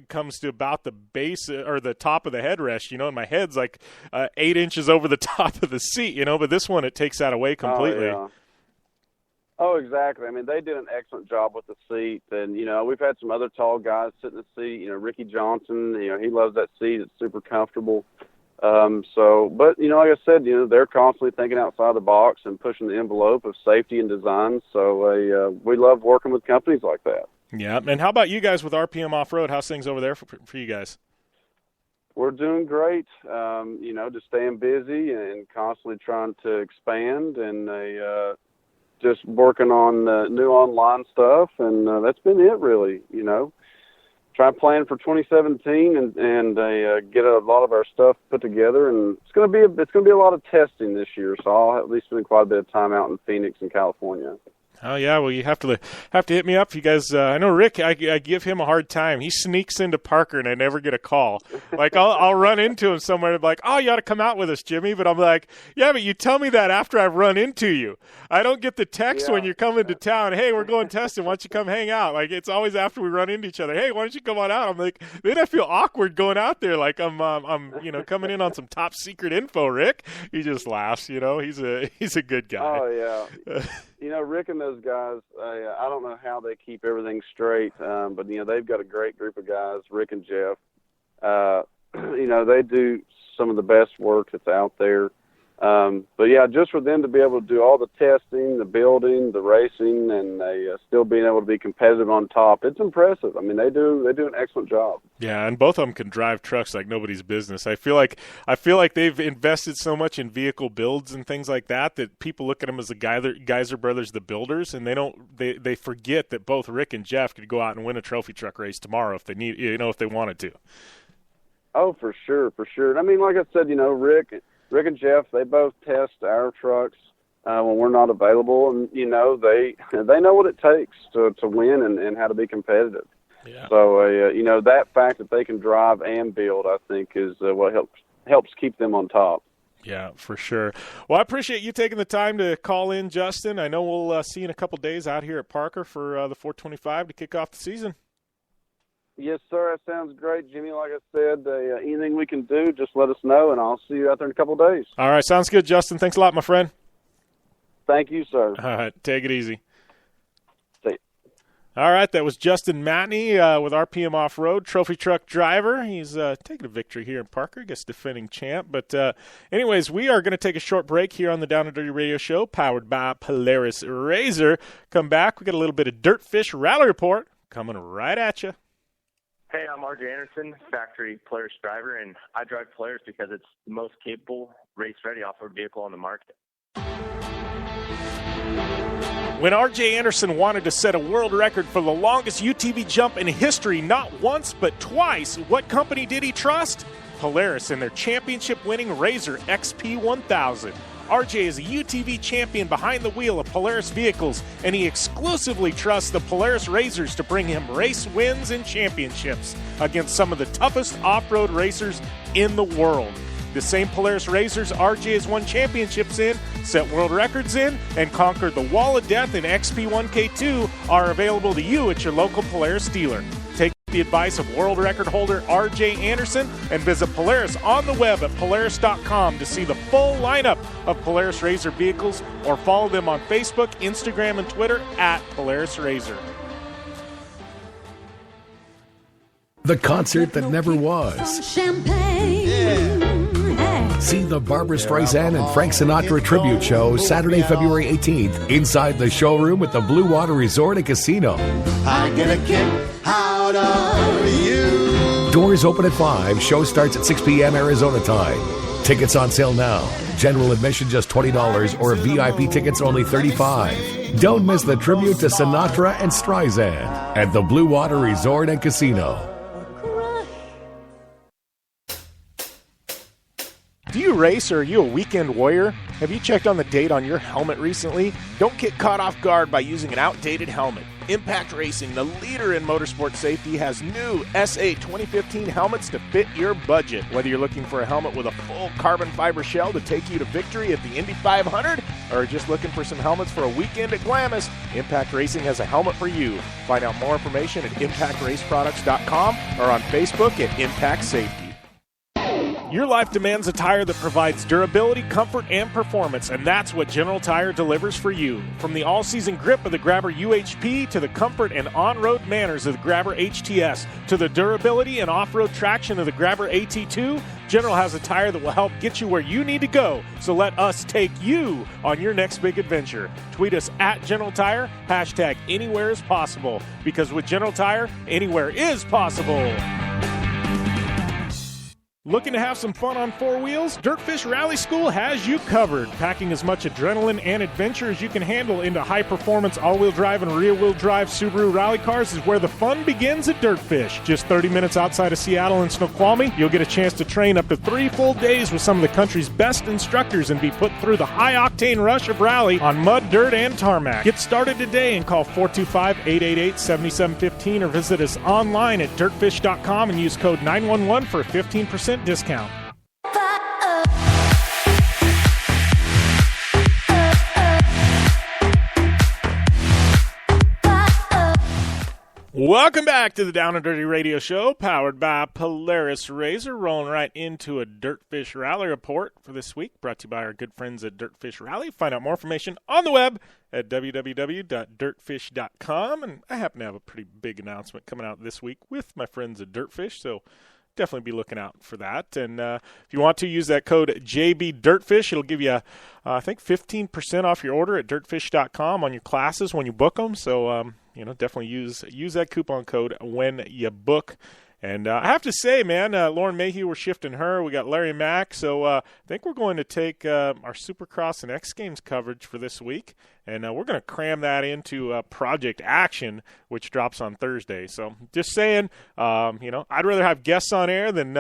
comes to about the base or the top of the headrest, and my head's like 8 inches over the top of the seat, but this one, it takes that away completely. Oh, exactly. I mean, they did an excellent job with the seat, and, we've had some other tall guys sit in the seat, Ricky Johnson, he loves that seat. It's super comfortable. But, like I said, they're constantly thinking outside the box and pushing the envelope of safety and design. So we love working with companies like that. Yeah, and how about you guys with RPM Off-Road? How's things over there for you guys? We're doing great, just staying busy and constantly trying to expand and just working on new online stuff, and that's been it really, Try and plan for 2017 and get a lot of our stuff put together, and it's going to be a lot of testing this year, so I'll at least spend quite a bit of time out in Phoenix and California. Oh, yeah, well, you have to hit me up. You guys, I know Rick, I give him a hard time. He sneaks into Parker, and I never get a call. Like, I'll run into him somewhere and be like, oh, you ought to come out with us, Jimmy. But I'm like, yeah, but you tell me that after I've run into you. I don't get the text when you're coming to town, hey, we're going testing. Why don't you come hang out? Like, it's always after we run into each other. Hey, why don't you come on out? I'm like, then I feel awkward going out there like I'm coming in on some top secret info, Rick. He just laughs, he's a good guy. Oh, yeah. Rick and those guys, I don't know how they keep everything straight, but, they've got a great group of guys, Rick and Jeff. They do some of the best work that's out there. But, yeah, just for them to be able to do all the testing, the building, the racing, and still being able to be competitive on top, it's impressive. I mean, they do an excellent job. Yeah, and both of them can drive trucks like nobody's business. I feel like they've invested so much in vehicle builds and things like that people look at them as the Geyser Brothers, the builders, and they forget that both Rick and Jeff could go out and win a trophy truck race tomorrow if they need, if they wanted to. Oh, for sure. And I mean, like I said, Rick and Jeff, they both test our trucks when we're not available, and they know what it takes to win and how to be competitive. Yeah. So that fact that they can drive and build, I think, is what helps keep them on top. Yeah, for sure. Well, I appreciate you taking the time to call in, Justin. I know we'll see you in a couple days out here at Parker for the 425 to kick off the season. Yes, sir. That sounds great, Jimmy. Like I said, anything we can do, just let us know, and I'll see you out there in a couple of days. All right. Sounds good, Justin. Thanks a lot, my friend. Thank you, sir. All right. Take it easy. See you. All right. That was Justin Matney with RPM Off-Road, trophy truck driver. He's taking a victory here in Parker, I guess defending champ. But anyways, we are going to take a short break here on the Down and Dirty Radio Show, powered by Polaris Razor. Come back. We got a little bit of Dirtfish Rally Report coming right at you. Hey, I'm RJ Anderson, factory Polaris driver, and I drive Polaris because it's the most capable, race-ready off-road vehicle on the market. When RJ Anderson wanted to set a world record for the longest UTV jump in history, not once but twice, what company did he trust? Polaris and their championship-winning Razor XP1000. RJ is a UTV champion behind the wheel of Polaris vehicles, and he exclusively trusts the Polaris Razors to bring him race wins and championships against some of the toughest off-road racers in the world. The same Polaris Razors RJ has won championships in, set world records in, and conquered the Wall of Death in XP1K2 are available to you at your local Polaris dealer. Take the advice of world record holder RJ Anderson and visit Polaris on the web at Polaris.com to see the full lineup of Polaris Razor vehicles, or follow them on Facebook, Instagram, and Twitter at Polaris Razor. The concert that never was. See the Barbra Streisand and Frank Sinatra tribute show Saturday, February 18th inside the showroom at the Blue Water Resort and Casino. I get a kick out of you. Doors open at 5. Show starts at 6 p.m. Arizona time. Tickets on sale now. General admission just $20 or VIP tickets only $35. Don't miss the tribute to Sinatra and Streisand at the Blue Water Resort and Casino. Do you race or are you a weekend warrior? Have you checked on the date on your helmet recently? Don't get caught off guard by using an outdated helmet. Impact Racing, the leader in motorsport safety, has new SA 2015 helmets to fit your budget. Whether you're looking for a helmet with a full carbon fiber shell to take you to victory at the Indy 500 or just looking for some helmets for a weekend at Glamis, Impact Racing has a helmet for you. Find out more information at impactraceproducts.com or on Facebook at Impact Safety. Your life demands a tire that provides durability, comfort, and performance, and that's what General Tire delivers for you. From the all-season grip of the Grabber UHP to the comfort and on-road manners of the Grabber HTS to the durability and off-road traction of the Grabber AT2, General has a tire that will help get you where you need to go. So let us take you on your next big adventure. Tweet us at General Tire, hashtag anywhere is possible, because with General Tire, anywhere is possible. Looking to have some fun on four wheels? Dirtfish Rally School has you covered. Packing as much adrenaline and adventure as you can handle into high-performance all-wheel drive and rear-wheel drive Subaru rally cars is where the fun begins at Dirtfish. Just 30 minutes outside of Seattle and Snoqualmie, you'll get a chance to train up to 3 full days with some of the country's best instructors and be put through the high-octane rush of rally on mud, dirt, and tarmac. Get started today and call 425-888-7715 or visit us online at dirtfish.com and use code 911 for a 15% discount. Welcome back to the Down and Dirty Radio Show, powered by Polaris Razor. Rolling right into a Dirtfish Rally report for this week, brought to you by our good friends at Dirtfish Rally. Find out more information on the web at www.dirtfish.com. And I happen to have a pretty big announcement coming out this week with my friends at Dirtfish, so definitely be looking out for that. And if you want to use that code JBDirtfish, it'll give you, I think, 15% off your order at dirtfish.com on your classes when you book them. So, definitely use that coupon code when you book. And I have to say, man, Lauren Mayhew, we're shifting her. We got Larry Mack. So I think we're going to take our Supercross and X Games coverage for this week, and we're going to cram that into Project Action, which drops on Thursday. So just saying, I'd rather have guests on air than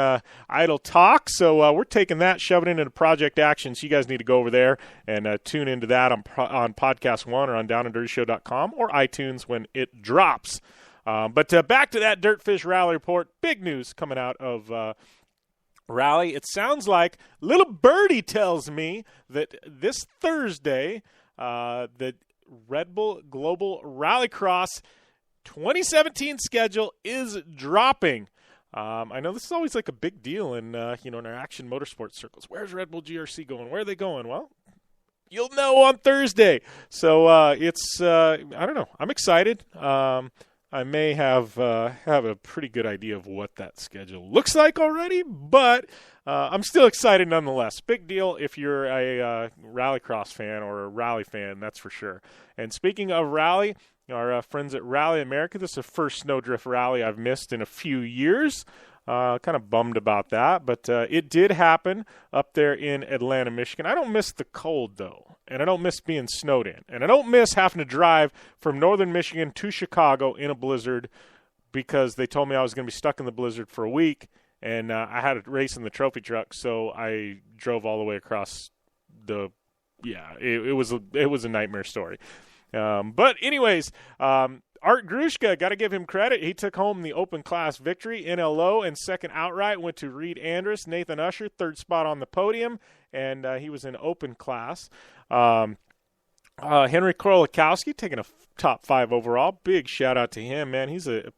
idle talk. So we're taking that, shoving it into Project Action. So you guys need to go over there and tune into that on Podcast One or on downanddirtyshow.com or iTunes when it drops. But back to that Dirtfish Rally report. Big news coming out of Rally. It sounds like Little Birdie tells me that this Thursday, the Red Bull Global Rallycross 2017 schedule is dropping. I know this is always like a big deal in our action motorsports circles. Where's Red Bull GRC going? Where are they going? Well, you'll know on Thursday. So it's I don't know. I'm excited. I may have a pretty good idea of what that schedule looks like already, but I'm still excited nonetheless. Big deal if you're a Rallycross fan or a rally fan, that's for sure. And speaking of rally, our friends at Rally America, this is the first snowdrift rally I've missed in a few years. Kind of bummed about that, but it did happen up there in Atlanta, Michigan. I don't miss the cold, though, and I don't miss being snowed in, and I don't miss having to drive from northern Michigan to Chicago in a blizzard because they told me I was going to be stuck in the blizzard for a week, and I had a race in the trophy truck, so I drove all the way across the – it was a nightmare story. But anyways, Art Grushka, got to give him credit. He took home the open class victory, NLO, and second outright went to Reed Andrus. Nathan Usher, third spot on the podium, and he was in open class. Henry Korolakowski taking a top 5 overall. Big shout out to him, man. He's a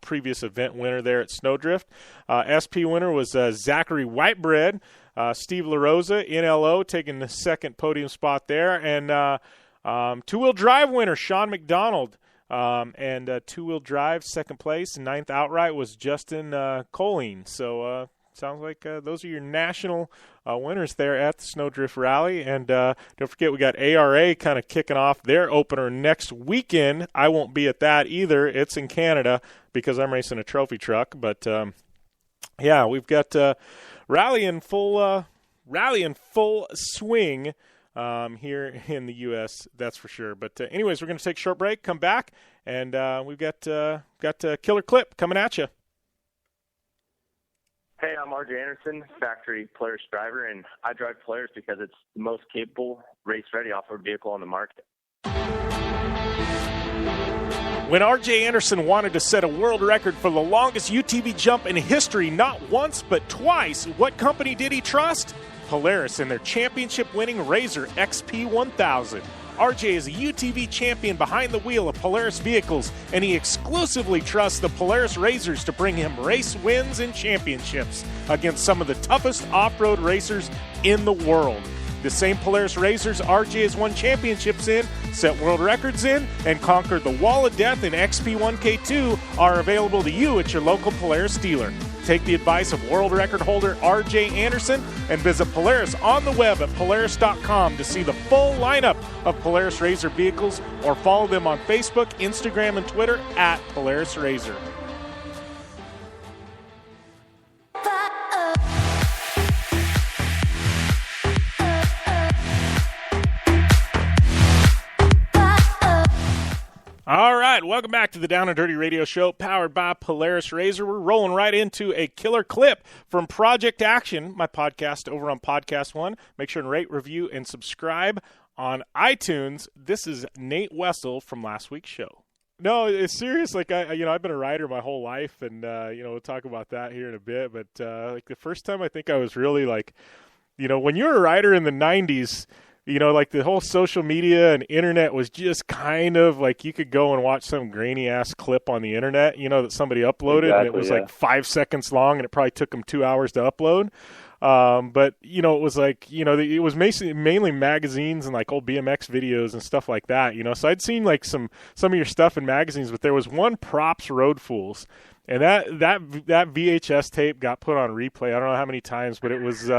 previous event winner there at Snowdrift. SP winner was Zachary Whitebread. Steve LaRosa, NLO, taking the second podium spot there. And two-wheel drive winner, Sean McDonald. And two-wheel drive, second place, and ninth outright was Justin Colleen. So sounds like those are your national winners there at the Snowdrift Rally. And don't forget, we got ARA kind of kicking off their opener next weekend. I won't be at that either. It's in Canada because I'm racing a trophy truck. But, we've got rally in full swing here in the U.S., that's for sure. But anyways, we're going to take a short break, come back, and we've got a killer clip coming at you. Hey, I'm RJ Anderson, factory Polaris driver, and I drive Polaris because it's the most capable, race-ready off-road vehicle on the market. When RJ Anderson wanted to set a world record for the longest UTV jump in history, not once but twice, what company did he trust? Polaris and their championship-winning Razor XP 1000. RJ is a UTV champion behind the wheel of Polaris vehicles, and he exclusively trusts the Polaris Razors to bring him race wins and championships against some of the toughest off-road racers in the world. The same Polaris Razors RJ has won championships in, set world records in, and conquered the Wall of Death in XP1K2 are available to you at your local Polaris dealer. Take the advice of world record holder RJ Anderson and visit Polaris on the web at Polaris.com to see the full lineup of Polaris Razor vehicles, or follow them on Facebook, Instagram, and Twitter at Polaris Razor. All right, welcome back to the Down and Dirty Radio Show, powered by Polaris Razor. We're rolling right into a killer clip from Project Action, my podcast over on Podcast One. Make sure to rate, review, and subscribe on iTunes. This is Nate Wessell from last week's show. No, it's serious. Like I've been a rider my whole life, and we'll talk about that here in a bit. But like the first time I think I was really like, when you're a rider in the '90s. Like the whole social media and internet was just kind of like you could go and watch some grainy-ass clip on the internet, that somebody uploaded, and it was like 5 seconds long, and it probably took them 2 hours to upload. But, it was like, it was mainly magazines and like old BMX videos and stuff like that, So I'd seen like some of your stuff in magazines, but there was one, Props Road Fools. And that VHS tape got put on replay. I don't know how many times, but it was...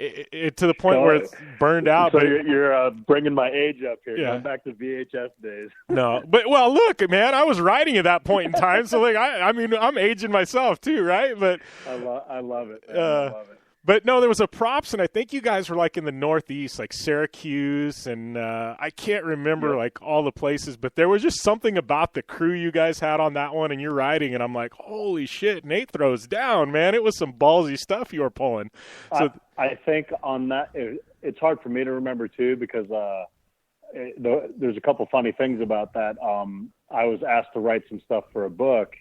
It to the point where it's burned out. So you're bringing my age up here. Yeah. Going back to VHS days. No, but look, man, I was riding at that point in time, so like I'm aging myself too, right? But I love it. I love it. But no, there was a Props, and I think you guys were like in the Northeast, like Syracuse, and I can't remember like all the places, but there was just something about the crew you guys had on that one, and you're riding, and I'm like, holy shit, Nate throws down, man. It was some ballsy stuff you were pulling. So I think on that, it's hard for me to remember too, because there's a couple funny things about that. I was asked to write some stuff for a book,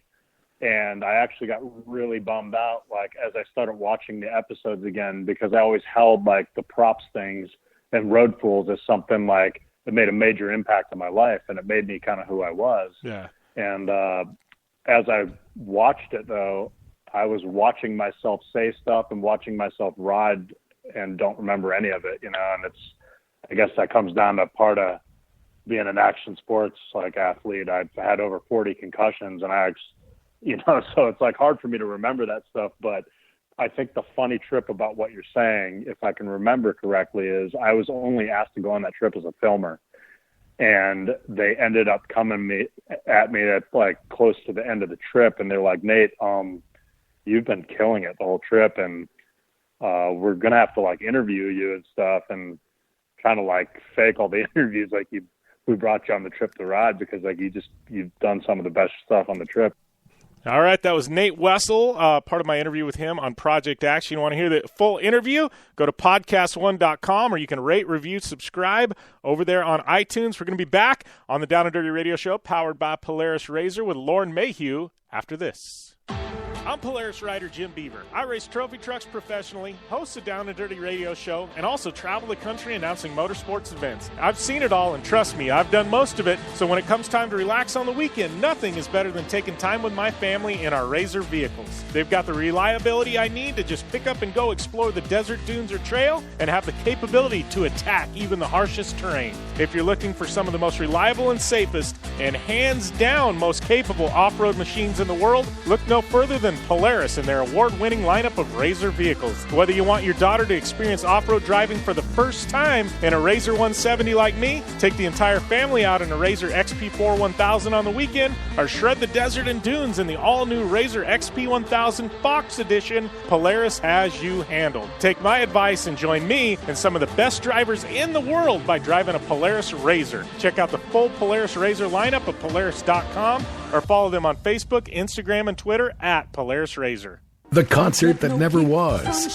and I actually got really bummed out, like, as I started watching the episodes again, because I always held, like, the props things and Road Fools as something, like, that made a major impact on my life, and it made me kind of who I was. Yeah. And as I watched it, though, I was watching myself say stuff and watching myself ride and don't remember any of it, and I guess that comes down to part of being an action sports, like, athlete. I've had over 40 concussions, and so it's like hard for me to remember that stuff. But I think the funny trip about what you're saying, if I can remember correctly, is I was only asked to go on that trip as a filmer, and they ended up coming at me at like close to the end of the trip, and they're like, Nate, you've been killing it the whole trip, and we're gonna have to like interview you and stuff, and kind of like fake all the interviews like we brought you on the trip to ride, because like you've done some of the best stuff on the trip. All right, that was Nate Wessell, part of my interview with him on Project Action. You want to hear the full interview? Go to podcastone.com, or you can rate, review, subscribe over there on iTunes. We're going to be back on the Down and Dirty Radio Show, powered by Polaris Razor, with Lauren Mayhew after this. I'm Polaris rider Jim Beaver. I race trophy trucks professionally, host a Down and Dirty Radio Show, and also travel the country announcing motorsports events. I've seen it all, and trust me, I've done most of it, so when it comes time to relax on the weekend, nothing is better than taking time with my family in our Razor vehicles. They've got the reliability I need to just pick up and go explore the desert, dunes, or trail, and have the capability to attack even the harshest terrain. If you're looking for some of the most reliable and safest, and hands down most capable off-road machines in the world, look no further than Polaris and their award-winning lineup of Razor vehicles. Whether you want your daughter to experience off-road driving for the first time in a Razor 170 like me, take the entire family out in a Razor XP4 1000 on the weekend, or shred the desert and dunes in the all-new Razor XP 1000 Fox Edition, Polaris has you handled. Take my advice and join me and some of the best drivers in the world by driving a Polaris Razor. Check out the full Polaris Razor lineup at Polaris.com, or follow them on Facebook, Instagram, and Twitter at Polaris Razor. The concert that never was.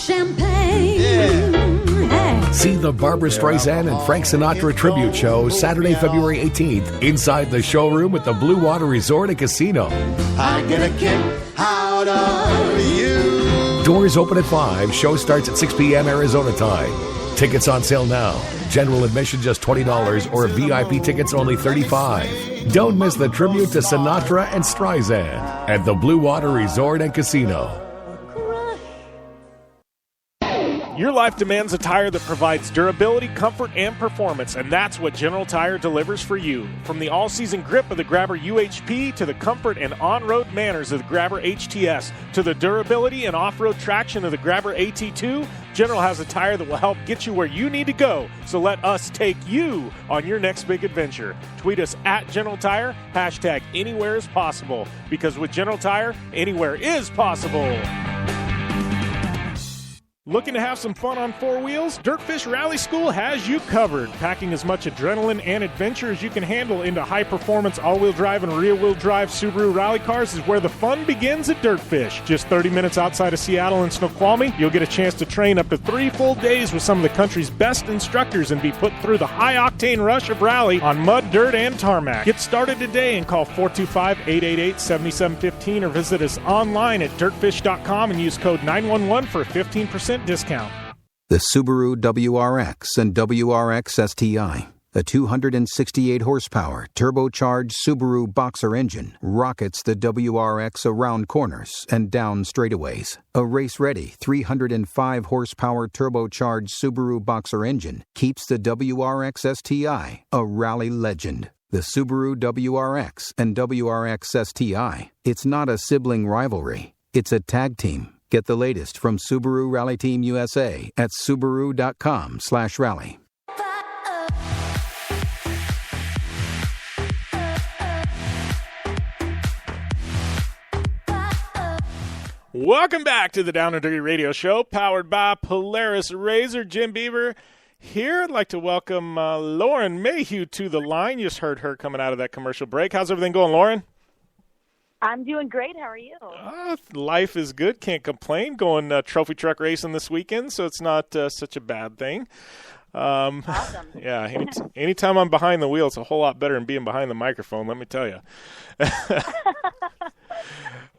See the Barbara Streisand and Frank Sinatra tribute show Saturday, February 18th inside the showroom at the Blue Water Resort and Casino. I get a kick out of you. Doors open at 5. Show starts at 6 p.m. Arizona time. Tickets on sale now. General admission just $20 or VIP tickets only $35. Don't miss the tribute to Sinatra and Streisand at the Blue Water Resort and Casino. Your life demands a tire that provides durability, comfort, and performance, and that's what General Tire delivers for you. From the all-season grip of the Grabber UHP to the comfort and on-road manners of the Grabber HTS to the durability and off-road traction of the Grabber AT2, General has a tire that will help get you where you need to go. So let us take you on your next big adventure. Tweet us at General Tire, hashtag anywhere is possible, because with General Tire, anywhere is possible. Looking to have some fun on four wheels? Dirtfish Rally School has you covered. Packing as much adrenaline and adventure as you can handle into high-performance all-wheel drive and rear-wheel drive Subaru rally cars is where the fun begins at Dirtfish. Just 30 minutes outside of Seattle in Snoqualmie, you'll get a chance to train up to 3 full days with some of the country's best instructors and be put through the high-octane rush of rally on mud, dirt, and tarmac. Get started today and call 425-888-7715 or visit us online at dirtfish.com and use code 911 for a 15% discount. The Subaru WRX and WRX STI, a 268 horsepower turbocharged Subaru Boxer engine, rockets the WRX around corners and down straightaways. A race-ready 305 horsepower turbocharged Subaru Boxer engine keeps the WRX STI a rally legend. The Subaru WRX and WRX STI, it's not a sibling rivalry, it's a tag team. Get the latest from Subaru Rally Team USA at Subaru.com/rally. Welcome back to the Down and Dirty Radio Show, powered by Polaris Razor. Jim Beaver here. I'd like to welcome Lauren Mayhew to the line. You just heard her coming out of that commercial break. How's everything going, Lauren? I'm doing great. How are you? Life is good. Can't complain. Going trophy truck racing this weekend, so it's not such a bad thing. Awesome. Yeah, anytime I'm behind the wheel, it's a whole lot better than being behind the microphone, let me tell you.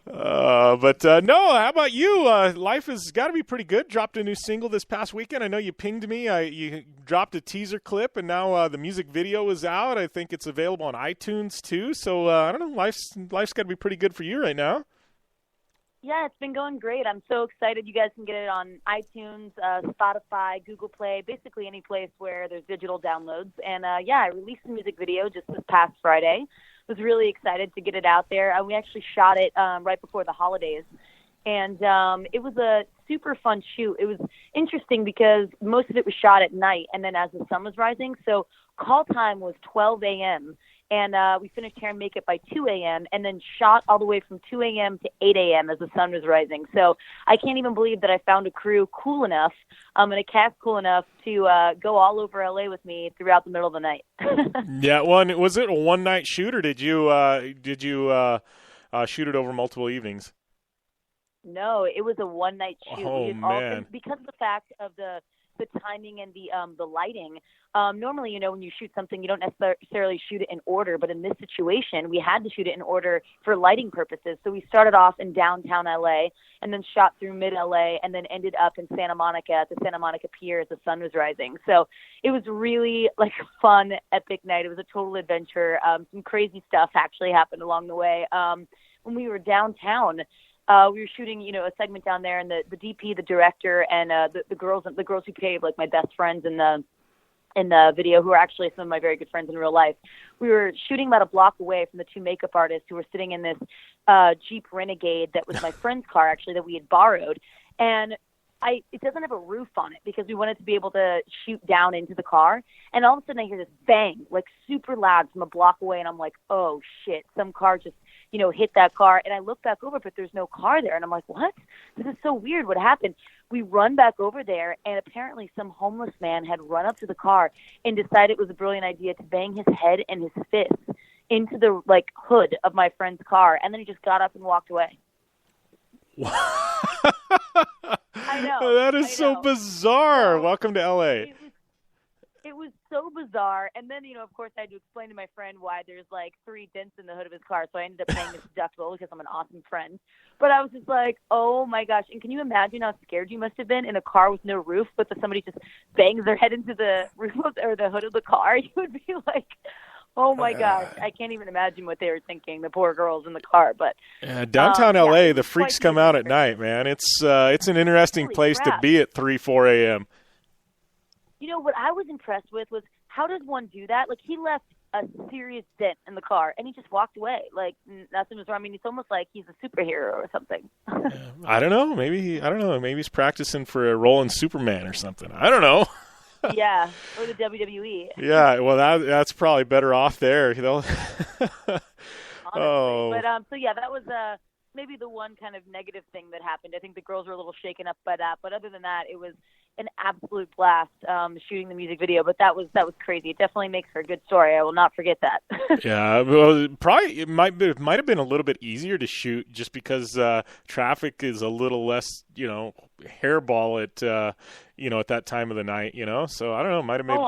No, how about you? Life has got to be pretty good. Dropped a new single this past weekend. I know you pinged me. You dropped a teaser clip, and now the music video is out. I think it's available on iTunes too. So I don't know. Life's got to be pretty good for you right now. Yeah, it's been going great. I'm so excited. You guys can get it on iTunes, Spotify, Google Play, basically any place where there's digital downloads. And I released a music video just this past Friday. Was really excited to get it out there. We actually shot it right before the holidays, and it was a super fun shoot. It was interesting because most of it was shot at night, and then as the sun was rising, so call time was 12 a.m., and we finished hair and makeup by 2 a.m., and then shot all the way from 2 a.m. to 8 a.m. as the sun was rising. So I can't even believe that I found a crew cool enough and a cast cool enough to go all over L.A. with me throughout the middle of the night. Yeah, was it a one-night shoot, or did you shoot it over multiple evenings? No, it was a one-night shoot. Oh, man. Because of the fact of the timing and the lighting. Normally, when you shoot something, you don't necessarily shoot it in order, but in this situation, we had to shoot it in order for lighting purposes. So we started off in downtown LA and then shot through mid LA and then ended up in Santa Monica at the Santa Monica Pier as the sun was rising. So it was really like a fun, epic night. It was a total adventure. Some crazy stuff actually happened along the way. When we were downtown, we were shooting, a segment down there, and the DP, the director, and the girls who played like my best friends in the video, who are actually some of my very good friends in real life. We were shooting about a block away from the two makeup artists who were sitting in this Jeep Renegade that was my friend's car, actually, that we had borrowed, and it doesn't have a roof on it because we wanted to be able to shoot down into the car. And all of a sudden I hear this bang, like super loud from a block away. And I'm like, oh shit, some car just, hit that car. And I look back over, but there's no car there. And I'm like, what? This is so weird. What happened? We run back over there, and apparently some homeless man had run up to the car and decided it was a brilliant idea to bang his head and his fist into the hood of my friend's car. And then he just got up and walked away. I know. That is so bizarre. Welcome to L.A. It was so bizarre. And then, of course, I had to explain to my friend why there's like 3 dents in the hood of his car. So I ended up paying this deductible because I'm an awesome friend. But I was just like, oh my gosh. And can you imagine how scared you must have been in a car with no roof, but that somebody just bangs their head into the roof or the hood of the car? You would be like, oh my gosh. I can't even imagine what they were thinking, the poor girls in the car. But downtown LA, the freaks come out at night, man. It's an interesting place to be at 4 a.m. What I was impressed with was how does one do that? Like, he left a serious dent in the car, and he just walked away. Like, nothing was wrong. I mean, it's almost like he's a superhero or something. I don't know. Maybe he's practicing for a role in Superman or something. I don't know. Yeah, or the WWE. Yeah, well, that's probably better off there, Honestly. But, so, yeah, that was maybe the one kind of negative thing that happened. I think the girls were a little shaken up by that, but other than that, it was an absolute blast shooting the music video. But that was crazy. It definitely makes for a good story. I will not forget that. Yeah, well, probably it might have been a little bit easier to shoot just because traffic is a little less, hairball at that time of the night. So I don't know. Might have made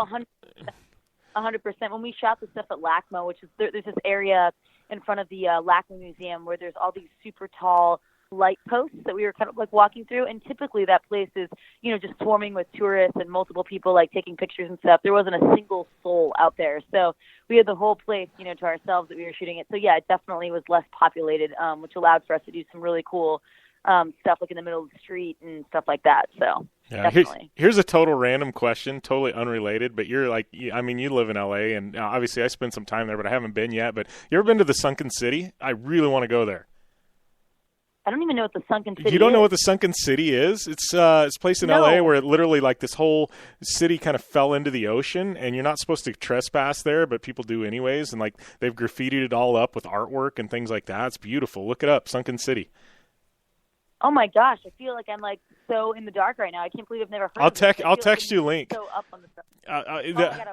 100%. When we shot the stuff at LACMA, which is there's this area in front of the LACMA Museum where there's all these super tall light posts that we were kind of like walking through, and typically that place is just swarming with tourists and multiple people like taking pictures and stuff. There wasn't a single soul out there, so we had the whole place to ourselves that we were shooting it. So yeah, it definitely was less populated, which allowed for us to do some really cool stuff like in the middle of the street and stuff like that. So yeah, here's a total random question, totally unrelated, but you're like, I mean, you live in LA, and obviously I spent some time there, but I haven't been yet. But you ever been to the Sunken City? I really want to go there. I don't even know what the Sunken City is. You don't know what the Sunken City is? It's a place in LA where it literally, like, this whole city kind of fell into the ocean, and you're not supposed to trespass there, but people do anyways. And, like, they've graffitied it all up with artwork and things like that. It's beautiful. Look it up, Sunken City. Oh my gosh, I feel like I'm like so in the dark right now. I can't believe I've never heard I'll of it. I'll text you a link. So up on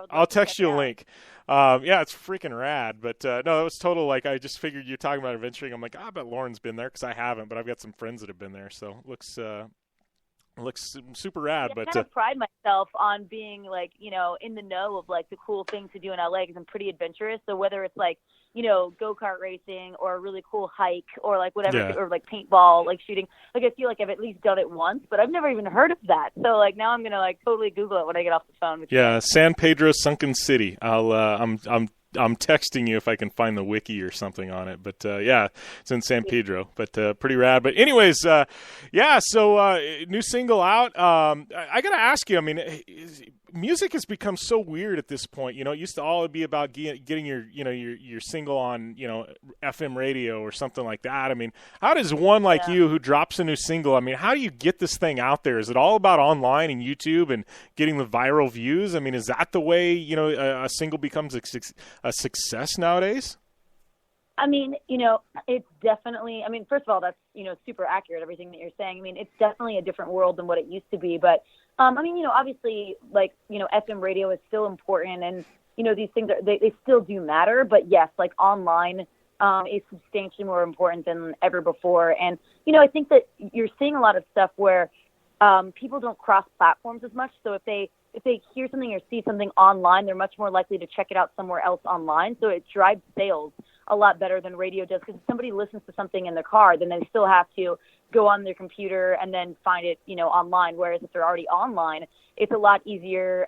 I'll text you a link. Yeah, it's freaking rad. But no, it was total. Like, I just figured you're talking about adventuring. I'm like, I bet Lauren's been there because I haven't, but I've got some friends that have been there. So it looks super rad. I but kind of pride myself on being like in the know of like the cool things to do in LA because I'm pretty adventurous. So whether it's like go-kart racing or a really cool hike or like whatever, or like paintball, like shooting. Like, I feel like I've at least done it once, but I've never even heard of that. So like now I'm going to like totally Google it when I get off the phone with you. San Pedro Sunken City. I'm texting you if I can find the wiki or something on it. But, yeah, it's in San Pedro. But pretty rad. But anyways, so new single out. I got to ask you, I mean, music has become so weird at this point. It used to all be about getting your single on, FM radio or something like that. I mean, how does one like you who drops a new single, I mean, how do you get this thing out there? Is it all about online and YouTube and getting the viral views? I mean, is that the way, a single becomes a success nowadays? I mean, it's definitely, first of all, that's, super accurate, everything that you're saying. I mean, it's definitely a different world than what it used to be. But, obviously, like, FM radio is still important and, these things, they still do matter. But, yes, like online is substantially more important than ever before. And, I think that you're seeing a lot of stuff where people don't cross platforms as much. So if they hear something or see something online, they're much more likely to check it out somewhere else online. So it drives sales a lot better than radio does, because if somebody listens to something in the car, then they still have to go on their computer and then find it, online. Whereas if they're already online, it's a lot easier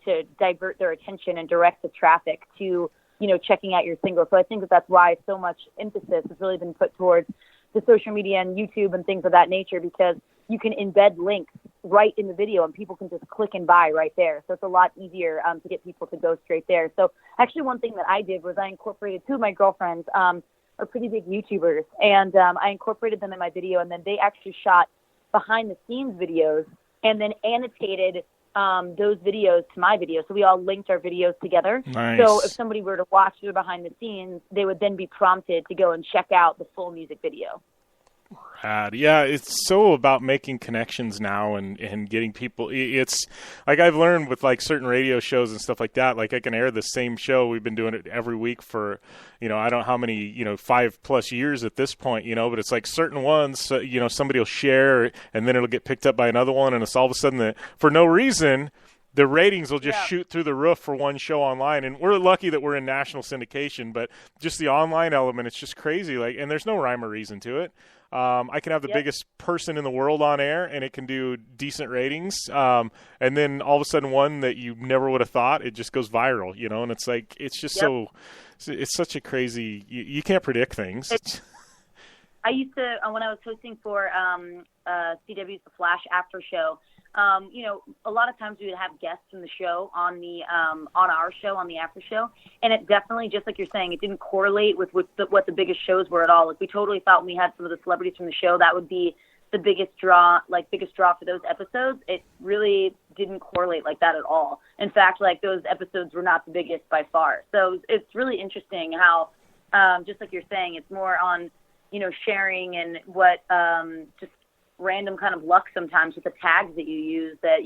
to divert their attention and direct the traffic to, checking out your single. So I think that's why so much emphasis has really been put towards the social media and YouTube and things of that nature, because you can embed links right in the video and people can just click and buy right there. So it's a lot easier to get people to go straight there. So actually one thing that I did was I incorporated two of my girlfriends, are pretty big YouTubers, and I incorporated them in my video, and then they actually shot behind the scenes videos and then annotated those videos to my video. So we all linked our videos together. Nice. So if somebody were to watch the behind the scenes, they would then be prompted to go and check out the full music video. rad. Yeah, it's so about making connections now and getting people. It's like I've learned with like certain radio shows and stuff like that. Like I can air the same show. We've been doing it every week for, I don't know how many, 5+ years at this point, but it's like certain ones, somebody will share and then it'll get picked up by another one. And it's all of a sudden that for no reason, the ratings will just shoot through the roof for one show online. And we're lucky that we're in national syndication, but just the online element, it's just crazy. And there's no rhyme or reason to it. I can have the biggest person in the world on air, and it can do decent ratings. And then all of a sudden one that you never would have thought, it just goes viral, and it's like, it's just it's such a crazy, you can't predict things. I used to, when I was hosting for CW's The Flash After Show, a lot of times we would have guests from the show on our show, on the after show, and it definitely, just like you're saying, it didn't correlate with what the biggest shows were at all. Like we totally thought when we had some of the celebrities from the show, that would be the biggest draw for those episodes. It really didn't correlate like that at all. In fact, like those episodes were not the biggest by far. So it's really interesting how, just like you're saying, it's more on, sharing and what, just random kind of luck sometimes with the tags that you use that,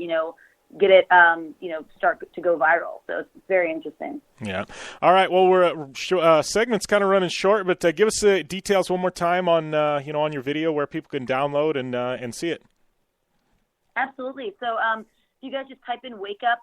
get it, start to go viral. So it's very interesting. Yeah. All right. Well, we're segment's kind of running short, but give us the details one more time on, on your video where people can download and see it. Absolutely. So, you guys just type in "Wake Up"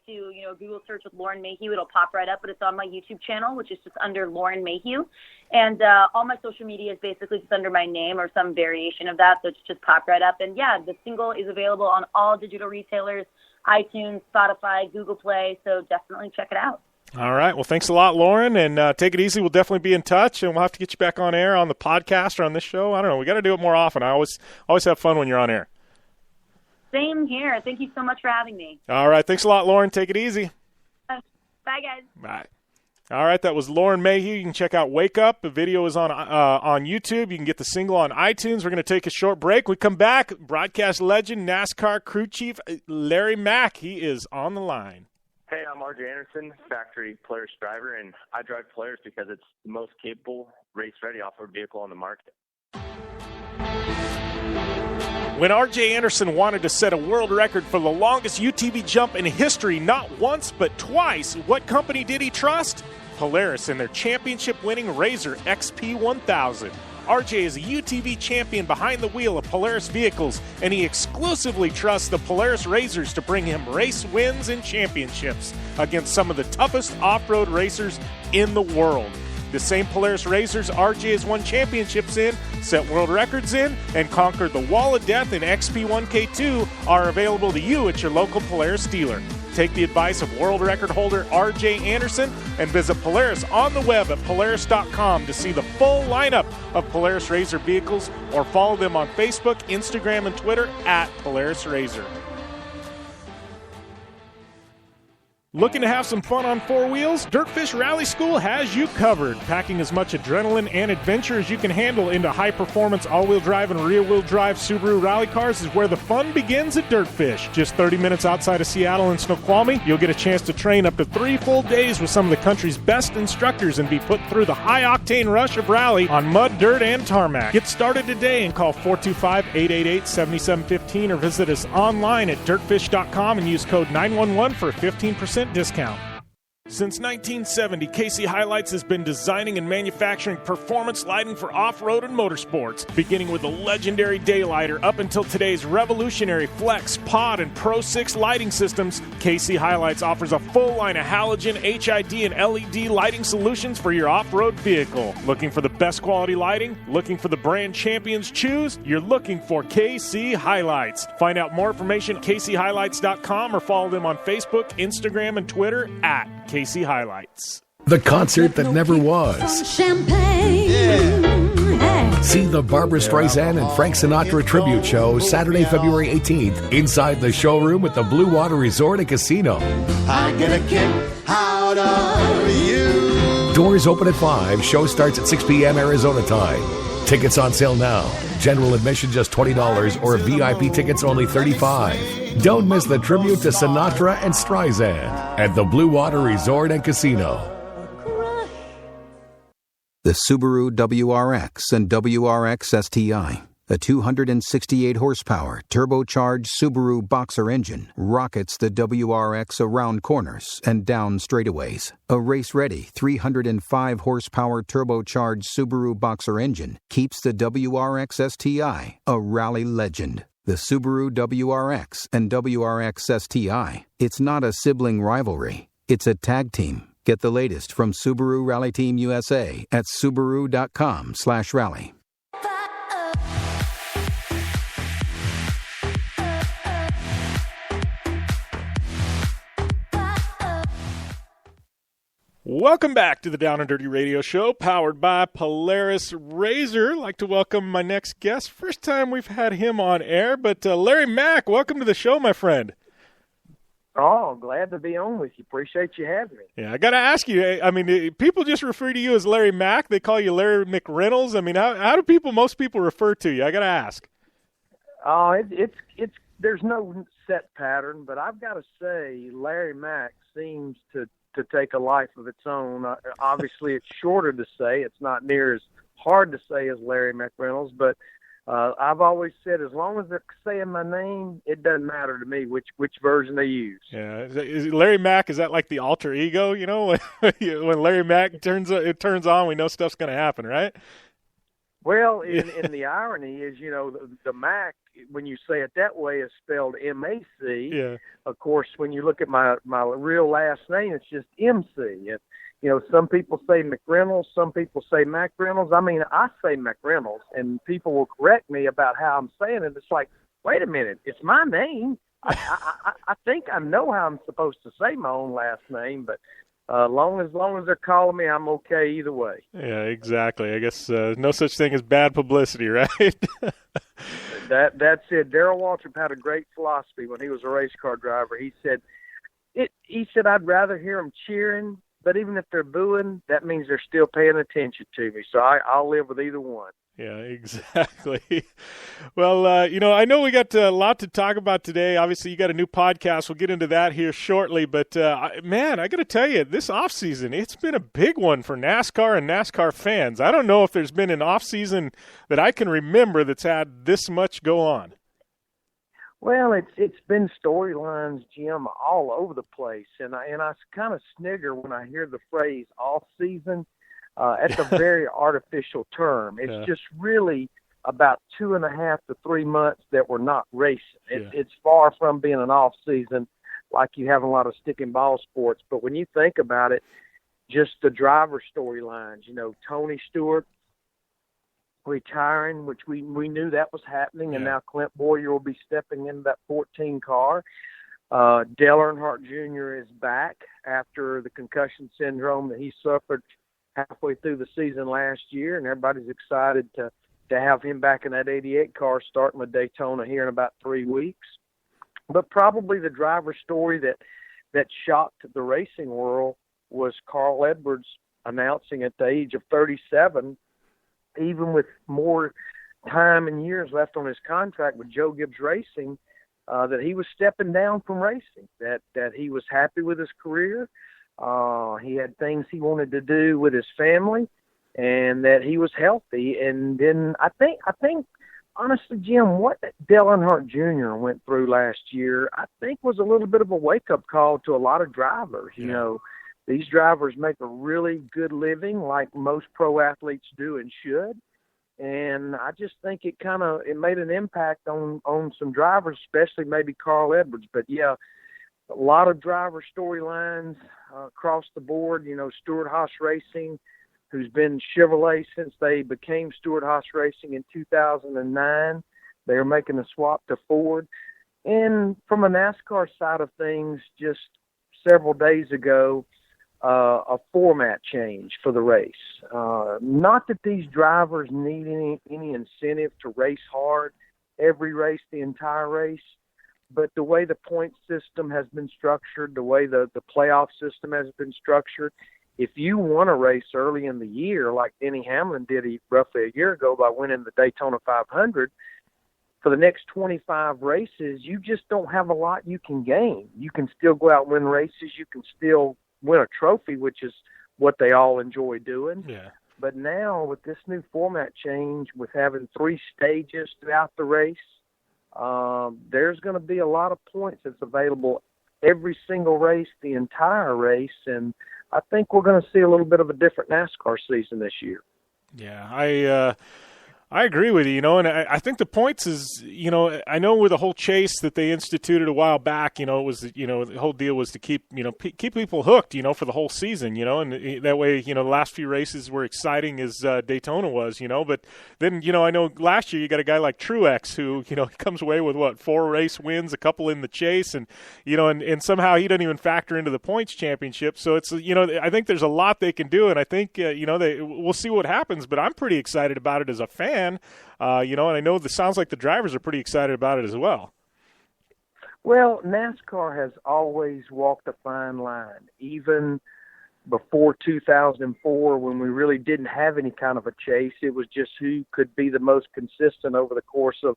to Google search with Lauren Mayhew. It'll pop right up, but it's on my YouTube channel, which is just under Lauren Mayhew. And all my social media is basically just under my name or some variation of that, so it's just pop right up. And yeah, the single is available on all digital retailers, iTunes, Spotify, Google Play. So definitely check it out. All right. Well, thanks a lot, Lauren, and take it easy. We'll definitely be in touch, and we'll have to get you back on air on the podcast or on this show. I don't know. We got to do it more often. I always have fun when you're on air. Same here. Thank you so much for having me. All right. Thanks a lot, Lauren. Take it easy. Bye, guys. Bye. All right. That was Lauren Mayhew. You can check out Wake Up. The video is on YouTube. You can get the single on iTunes. We're going to take a short break. We come back. Broadcast legend, NASCAR crew chief Larry Mack. He is on the line. Hey, I'm RJ Anderson, factory Polaris driver, and I drive Polaris because it's the most capable, race-ready off-road vehicle on the market. When R.J. Anderson wanted to set a world record for the longest UTV jump in history, not once but twice, what company did he trust? Polaris and their championship-winning Razor XP1000. R.J. is a UTV champion behind the wheel of Polaris vehicles, and he exclusively trusts the Polaris Razors to bring him race wins and championships against some of the toughest off-road racers in the world. The same Polaris Razors RJ has won championships in, set world records in, and conquered the Wall of Death in XP1K2 are available to you at your local Polaris dealer. Take the advice of world record holder RJ Anderson and visit Polaris on the web at Polaris.com to see the full lineup of Polaris Razor vehicles, or follow them on Facebook, Instagram, and Twitter at Polaris Razor. Looking to have some fun on four wheels? Dirtfish Rally School has you covered. Packing as much adrenaline and adventure as you can handle into high-performance all-wheel drive and rear-wheel drive Subaru rally cars is where the fun begins at Dirtfish. Just 30 minutes outside of Seattle in Snoqualmie, you'll get a chance to train up to 3 full days with some of the country's best instructors and be put through the high-octane rush of rally on mud, dirt, and tarmac. Get started today and call 425-888-7715 or visit us online at dirtfish.com and use code 911 for a 15% discount. Since 1970, KC Highlights has been designing and manufacturing performance lighting for off-road and motorsports, beginning with the legendary Daylighter up until today's revolutionary Flex, Pod, and Pro 6 lighting systems. KC Highlights offers a full line of halogen, HID, and LED lighting solutions for your off-road vehicle. Looking for the best quality lighting? Looking for the brand champions choose? You're looking for KC Highlights. Find out more information at kchighlights.com or follow them on Facebook, Instagram, and Twitter at KC Highlights. The concert that never was. Champagne. Yeah. See the Barbra Streisand and Frank Sinatra tribute show Saturday, February 18th inside the showroom at the Blue Water Resort and Casino. I get a kick out of you. Doors open at 5. Show starts at 6 p.m. Arizona time. Tickets on sale now. General admission just $20 or VIP tickets only $35. Don't miss the tribute to Sinatra and Streisand at the Blue Water Resort and Casino. The Subaru WRX and WRX STI. A 268 horsepower turbocharged Subaru Boxer engine rockets the WRX around corners and down straightaways. A race-ready 305 horsepower turbocharged Subaru Boxer engine keeps the WRX STI a rally legend. The Subaru WRX and WRX STI, it's not a sibling rivalry, it's a tag team. Get the latest from Subaru Rally Team USA at Subaru.com/rally. Welcome back to the Down and Dirty Radio Show, powered by Polaris Razor. I'd like to welcome my next guest. First time we've had him on air, but Larry Mack, welcome to the show, my friend. Oh, glad to be on with you. Appreciate you having me. Yeah, I got to ask you, I mean, people just refer to you as Larry Mack. They call you Larry McReynolds. I mean, how do most people refer to you? I got to ask. It's there's no set pattern, but I've got to say Larry Mack seems to take a life of its own. Obviously, it's shorter to say. It's not near as hard to say as Larry McReynolds, but I've always said as long as they're saying my name, it doesn't matter to me which version they use. Yeah, is Larry Mack, is that like the alter ego? You know, when Larry Mack turns on, we know stuff's going to happen, right? Well, in the irony is, the Mac, when you say it that way, is spelled M-A-C. Yeah. Of course, when you look at my real last name, it's just M-C. And, some people say McReynolds, some people say McReynolds. I mean, I say McReynolds, and people will correct me about how I'm saying it. It's like, wait a minute, it's my name. I think I know how I'm supposed to say my own last name, but long as they're calling me, I'm okay either way. Yeah, exactly. I guess no such thing as bad publicity, right? That's it. Darrell Waltrip had a great philosophy when he was a race car driver. He said, I'd rather hear them cheering, but even if they're booing, that means they're still paying attention to me. So I'll live with either one. Yeah, exactly. Well, I know we got a lot to talk about today. Obviously, you got a new podcast. We'll get into that here shortly. But, man, I got to tell you, this offseason, it's been a big one for NASCAR and NASCAR fans. I don't know if there's been an offseason that I can remember that's had this much go on. Well, it's been storylines, Jim, all over the place. And I kind of snigger when I hear the phrase off-season. It's a very artificial term. It's just really about 2.5 to 3 months that we're not racing. It's far from being an off season like you have in a lot of stick and ball sports. But when you think about it, just the driver storylines, Tony Stewart retiring, which we knew that was happening, and now Clint Boyer will be stepping into that 14 car. Dale Earnhardt Jr. is back after the concussion syndrome that he suffered halfway through the season last year, and everybody's excited to have him back in that 88 car starting with Daytona here in about 3 weeks. But probably the driver story that shocked the racing world was Carl Edwards announcing at the age of 37, even with more time and years left on his contract with Joe Gibbs Racing, that he was stepping down from racing, that he was happy with his career. He had things he wanted to do with his family, and that he was healthy. And then I think, honestly, Jim, what Dale Earnhardt Jr. went through last year, I think was a little bit of a wake-up call to a lot of drivers. These drivers make a really good living like most pro athletes do and should. And I just think it made an impact on some drivers, especially maybe Carl Edwards. But, yeah, a lot of driver storylines across the board. Stewart-Haas Racing, who's been Chevrolet since they became Stewart-Haas Racing in 2009. They are making a swap to Ford. And from a NASCAR side of things, just several days ago, a format change for the race. Not that these drivers need any incentive to race hard every race, the entire race, but the way the point system has been structured, the way the playoff system has been structured, if you want to race early in the year, like Denny Hamlin did roughly a year ago by winning the Daytona 500, for the next 25 races, you just don't have a lot you can gain. You can still go out and win races. You can still win a trophy, which is what they all enjoy doing. Yeah. But now with this new format change, with having 3 stages throughout the race, there's going to be a lot of points that's available every single race, the entire race, and I think we're going to see a little bit of a different NASCAR season this year. Yeah, I agree with you, and I think the points is, I know with the whole chase that they instituted a while back, it was, the whole deal was to keep people hooked, for the whole season, and that way, the last few races were exciting as Daytona was, but then, I know last year you got a guy like Truex who, comes away with 4 race wins, a couple in the chase, and, and somehow he doesn't even factor into the points championship. So it's, I think there's a lot they can do, and I think, we'll see what happens, but I'm pretty excited about it as a fan. And I know it sounds like the drivers are pretty excited about it as well. Well, NASCAR has always walked a fine line, even before 2004 when we really didn't have any kind of a chase. It was just who could be the most consistent over the course of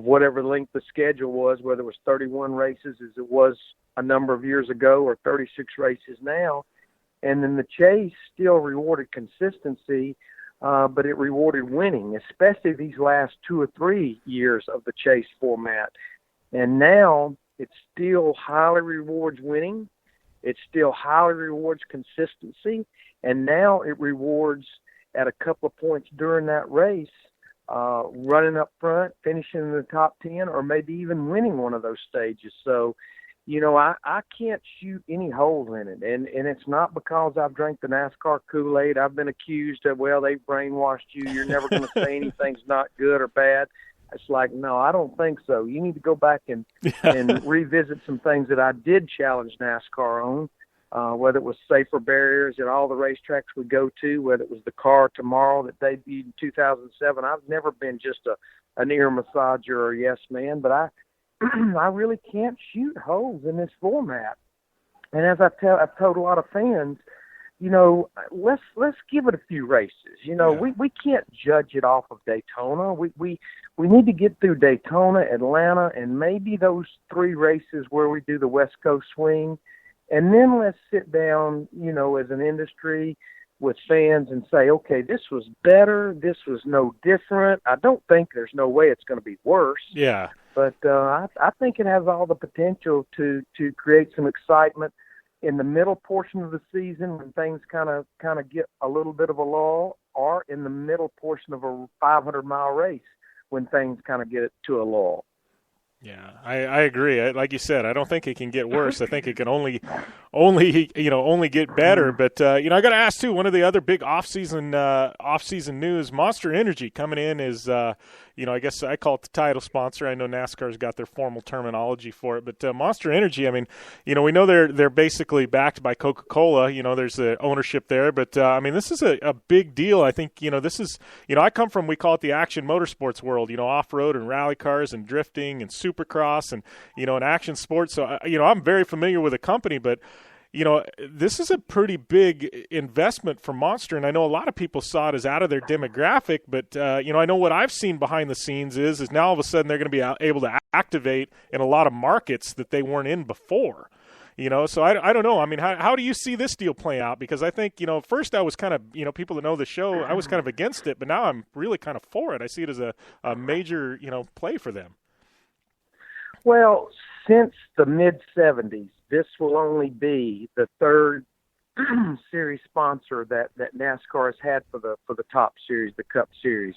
whatever length the schedule was, whether it was 31 races as it was a number of years ago or 36 races now. And then the chase still rewarded consistency, but it rewarded winning, especially these last 2 or 3 years of the chase format. And now it still highly rewards winning. It still highly rewards consistency. And now it rewards at a couple of points during that race, running up front, finishing in the top 10, or maybe even winning one of those stages. So, I can't shoot any holes in it. And it's not because I've drank the NASCAR Kool-Aid. I've been accused of, they've brainwashed you. You're never going to say anything's not good or bad. It's like, no, I don't think so. You need to go back and revisit some things that I did challenge NASCAR on, whether it was safer barriers at all the racetracks we go to, whether it was the car tomorrow that debuted in 2007. I've never been just an ear massager or yes man, but I really can't shoot holes in this format. And as I've told a lot of fans, let's give it a few races. We can't judge it off of Daytona. We need to get through Daytona, Atlanta, and maybe those 3 races where we do the West Coast swing. And then let's sit down, as an industry with fans and say, okay, this was better. This was no different. I don't think there's no way it's going to be worse. Yeah. But I think it has all the potential to create some excitement in the middle portion of the season when things kind of get a little bit of a lull, or in the middle portion of a 500-mile race when things kind of get to a lull. Yeah, I agree. Like you said, I don't think it can get worse. I think it can only get better. But I got to ask too. One of the other big off-season news: Monster Energy coming in is I guess I call it the title sponsor. I know NASCAR's got their formal terminology for it, but Monster Energy. I mean, we know they're basically backed by Coca-Cola. There's the ownership there, but this is a big deal. I think this is I come from, we call it the action motorsports world. Off-road and rally cars and drifting and Supercross and and action sports. So I'm very familiar with the company, but this is a pretty big investment for Monster, and I know a lot of people saw it as out of their demographic, but I know what I've seen behind the scenes is now all of a sudden they're going to be able to activate in a lot of markets that they weren't in before. So I don't know. I mean, how do you see this deal play out? Because I think, first I was kind of, people that know the show, I was kind of against it, but now I'm really kind of for it. I see it as a major, play for them. Well, since the mid-'70s, this will only be the 3rd series sponsor that NASCAR has had for the top series, the Cup Series.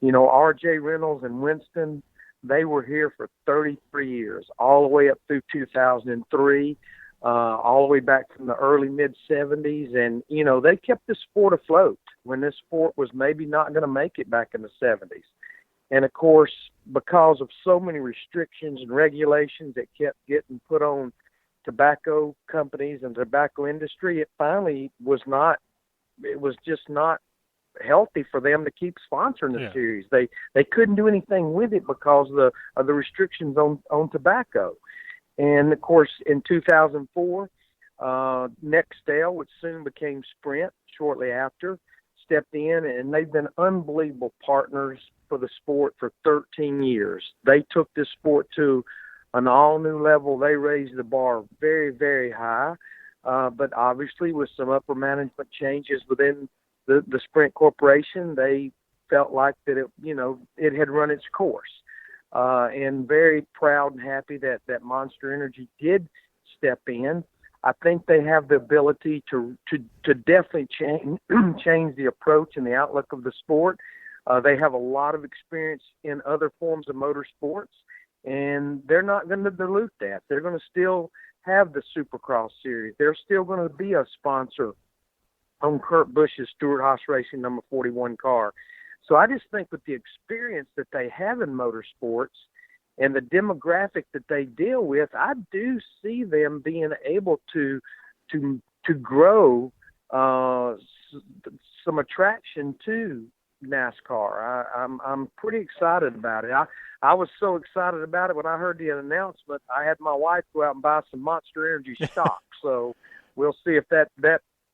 R.J. Reynolds and Winston, they were here for 33 years, all the way up through 2003, all the way back from the early mid-'70s. And, they kept the sport afloat when this sport was maybe not going to make it back in the 70s. And, of course, because of so many restrictions and regulations that kept getting put on tobacco companies and tobacco industry, it finally was just not healthy for them to keep sponsoring the series. They couldn't do anything with it because of the restrictions on tobacco. And, of course, in 2004, Nextel, which soon became Sprint shortly after, stepped in, and they've been unbelievable partners for the sport for 13 years. They took this sport to an all-new level. They raised the bar very, very high, but obviously with some upper management changes within the Sprint Corporation, they felt like that it had run its course. And very proud and happy that Monster Energy did step in. I think they have the ability to definitely change the approach and the outlook of the sport. They have a lot of experience in other forms of motorsports, and they're not going to dilute that. They're going to still have the Supercross series. They're still going to be a sponsor on Kurt Busch's Stewart-Haas Racing number 41 car. So I just think with the experience that they have in motorsports and the demographic that they deal with, I do see them being able to grow some attraction to NASCAR. I'm pretty excited about it. I was so excited about it when I heard the announcement. I had my wife go out and buy some Monster Energy stock. So we'll see if that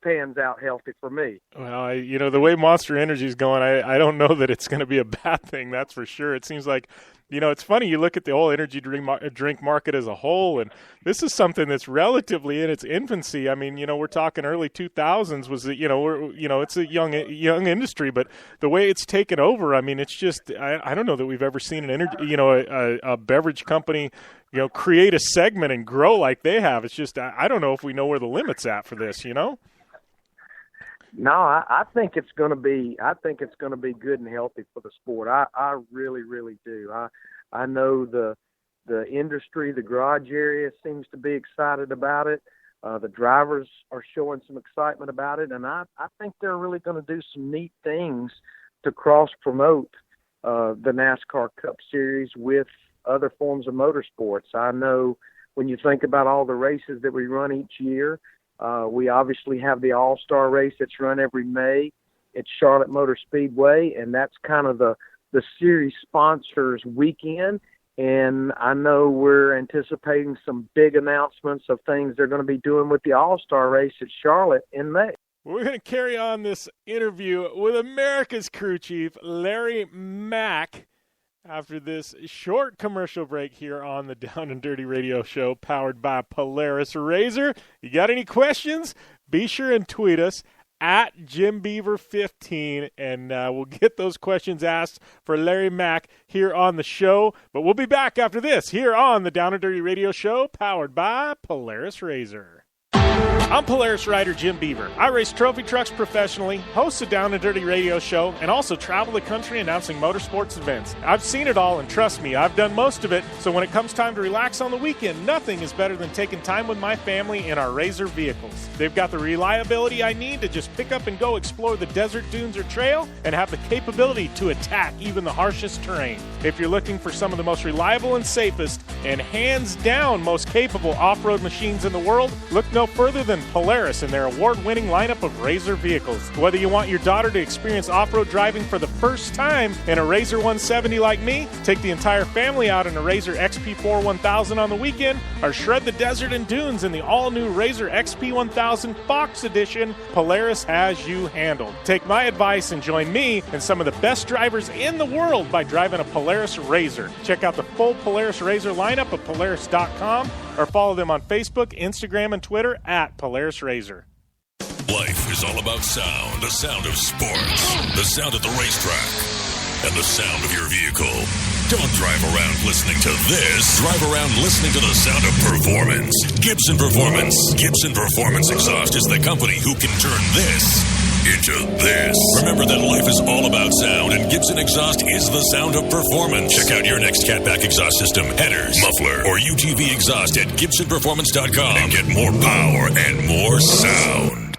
pans out healthy for me. Well, the way Monster Energy is going, I don't know that it's going to be a bad thing. That's for sure. It seems like, it's funny. You look at the whole energy drink market as a whole, and this is something that's relatively in its infancy. I mean, we're talking early 2000s. Was it? It's a young industry, but the way it's taken over, I mean, it's just I don't know that we've ever seen a beverage company, create a segment and grow like they have. It's just I don't know if we know where the limit's at for this. No, I think it's going to be. I think it's going to be good and healthy for the sport. I really, really do. I know the industry, the garage area seems to be excited about it. The drivers are showing some excitement about it, and I think they're really going to do some neat things to cross promote the NASCAR Cup Series with other forms of motorsports. I know when you think about all the races that we run each year. We obviously have the All-Star race that's run every May at Charlotte Motor Speedway, and that's kind of the series sponsors weekend. And I know we're anticipating some big announcements of things they're going to be doing with the All-Star race at Charlotte in May. We're going to carry on this interview with America's crew chief, Larry Mack, after this short commercial break here on the Down and Dirty Radio Show, powered by Polaris Razor. You got any questions? Be sure and tweet us at JimBeaver15, and we'll get those questions asked for Larry Mack here on the show. But we'll be back after this here on the Down and Dirty Radio Show, powered by Polaris Razor. I'm Polaris rider Jim Beaver. I race trophy trucks professionally, host a Down and Dirty Radio show, and also travel the country announcing motorsports events. I've seen it all, and trust me, I've done most of it, so when it comes time to relax on the weekend, nothing is better than taking time with my family in our Razor vehicles. They've got the reliability I need to just pick up and go explore the desert, dunes, or trail, and have the capability to attack even the harshest terrain. If you're looking for some of the most reliable and safest, and hands down most capable off-road machines in the world, look no further than Polaris and their award-winning lineup of Razor vehicles. Whether you want your daughter to experience off-road driving for the first time in a Razor 170 like me, take the entire family out in a Razor XP4 1000 on the weekend, or shred the desert and dunes in the all-new Razor XP 1000 Fox Edition, Polaris has you handled. Take my advice and join me and some of the best drivers in the world by driving a Polaris Razor. Check out the full Polaris Razor lineup at Polaris.com or follow them on Facebook, Instagram, and Twitter at Polaris Razor. Life is all about sound, the sound of sports, the sound at the racetrack, and the sound of your vehicle. Don't drive around listening to this. Drive around listening to the sound of performance. Gibson Performance. Gibson Performance Exhaust is the company who can turn this into this. Remember that life is all about sound, and Gibson Exhaust is the sound of performance. Check out your next catback exhaust system, headers, muffler, or UTV exhaust at GibsonPerformance.com and get more power and more sound.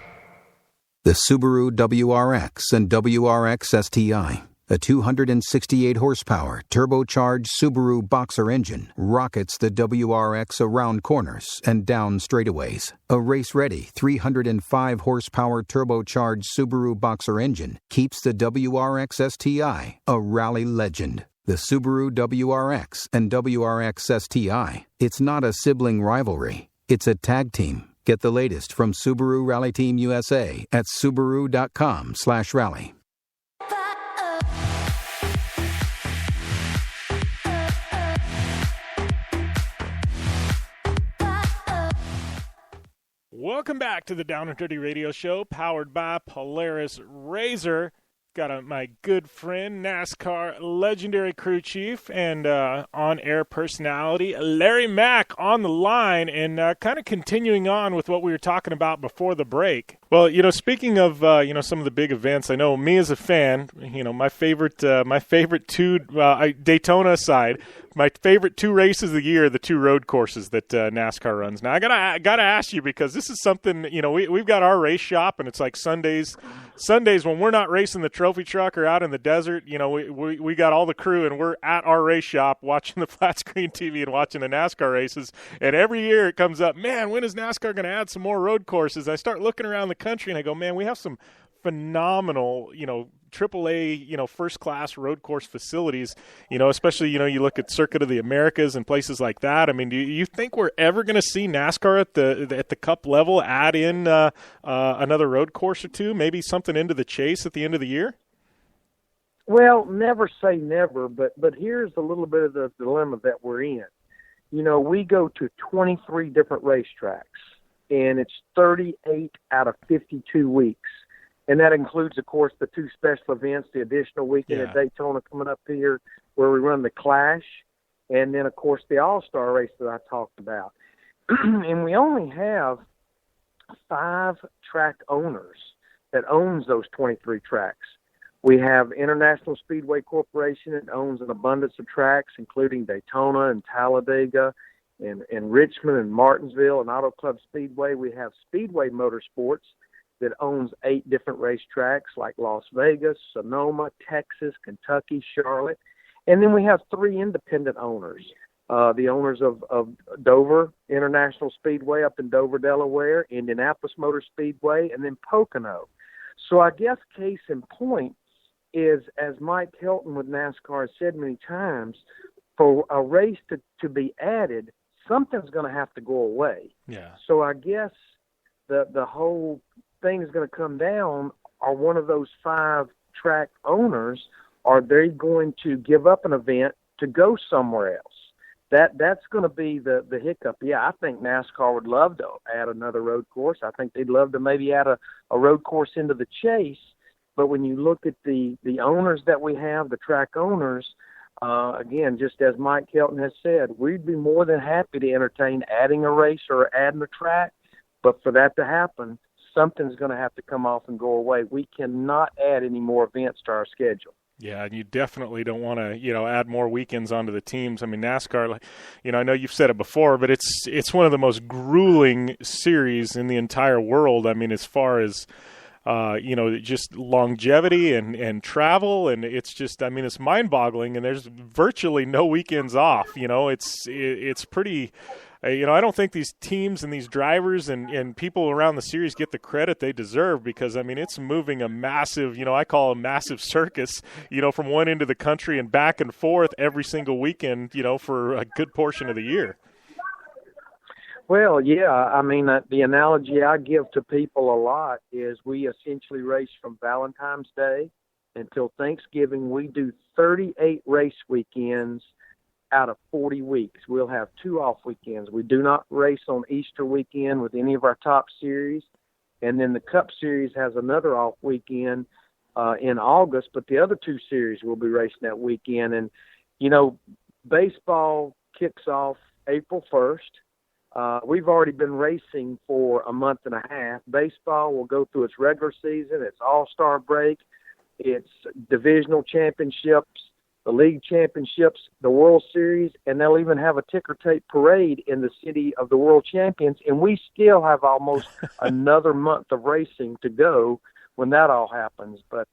The Subaru WRX and WRX STI. A 268-horsepower, turbocharged Subaru Boxer engine rockets the WRX around corners and down straightaways. A race-ready 305-horsepower turbocharged Subaru Boxer engine keeps the WRX STI a rally legend. The Subaru WRX and WRX STI. It's not a sibling rivalry. It's a tag team. Get the latest from Subaru Rally Team USA at Subaru.com/rally. Welcome back to the Down and Dirty Radio Show, powered by Polaris RZR. Got my good friend, NASCAR legendary crew chief and on-air personality, Larry Mack, on the line, and kind of continuing on with what we were talking about before the break. Well, speaking of, some of the big events, I know me as a fan, my favorite two, Daytona aside, my favorite two races of the year are the two road courses that NASCAR runs. Now, I gotta ask you, because this is something, we've got our race shop, and it's like Sundays when we're not racing the trophy truck or out in the desert, we got all the crew, and we're at our race shop watching the flat screen TV and watching the NASCAR races. And every year it comes up, man, when is NASCAR going to add some more road courses? I start looking around the country and I go, man, we have some phenomenal, AAA, first-class road course facilities, especially, you look at Circuit of the Americas and places like that. I mean, do you think we're ever going to see NASCAR at the Cup level add in another road course or two, maybe something into the Chase at the end of the year? Well, never say never, but here's a little bit of the dilemma that we're in. We go to 23 different racetracks, and it's 38 out of 52 weeks. And that includes, of course, the two special events, the additional weekend at Daytona coming up here where we run the Clash, and then, of course, the All-Star race that I talked about. And we only have 5 track owners that owns those 23 tracks. We have International Speedway Corporation that owns an abundance of tracks, including Daytona and Talladega and Richmond and Martinsville and Auto Club Speedway. We have Speedway Motorsports that owns 8 different racetracks like Las Vegas, Sonoma, Texas, Kentucky, Charlotte. And then we have 3 independent owners, the owners of Dover International Speedway up in Dover, Delaware, Indianapolis Motor Speedway, and then Pocono. So I guess case in point is, as Mike Helton with NASCAR has said many times, for a race to be added, something's going to have to go away. Yeah. So I guess the whole thing is going to come down, are one of those 5 track owners, are they going to give up an event to go somewhere else? That's going to be the hiccup. Yeah, I think NASCAR would love to add another road course. I think they'd love to maybe add a road course into the Chase. But when you look at the owners that we have, the track owners, again, just as Mike Helton has said, we'd be more than happy to entertain adding a race or adding a track. But for that to happen, something's going to have to come off and go away. We cannot add any more events to our schedule. Yeah, and you definitely don't want to, add more weekends onto the teams. I mean, NASCAR, I know you've said it before, but it's one of the most grueling series in the entire world. I mean, as far as, just longevity and travel, and it's just, I mean, it's mind-boggling, and there's virtually no weekends off. It's pretty. I don't think these teams and these drivers and people around the series get the credit they deserve, because, I mean, it's moving a massive, I call a massive circus, from one end of the country and back and forth every single weekend, for a good portion of the year. Well, yeah, I mean, the analogy I give to people a lot is we essentially race from Valentine's Day until Thanksgiving. We do 38 race weekends out of 40 weeks. We'll have 2 off weekends. We do not race on Easter weekend with any of our top series. And then the Cup Series has another off weekend in August, but the other 2 series will be racing that weekend. And, baseball kicks off April 1st. We've already been racing for a month and a half. Baseball will go through its regular season, its all-star break, its divisional championships, the league championships, the World Series, and they'll even have a ticker tape parade in the city of the world champions. And we still have almost another month of racing to go when that all happens. But,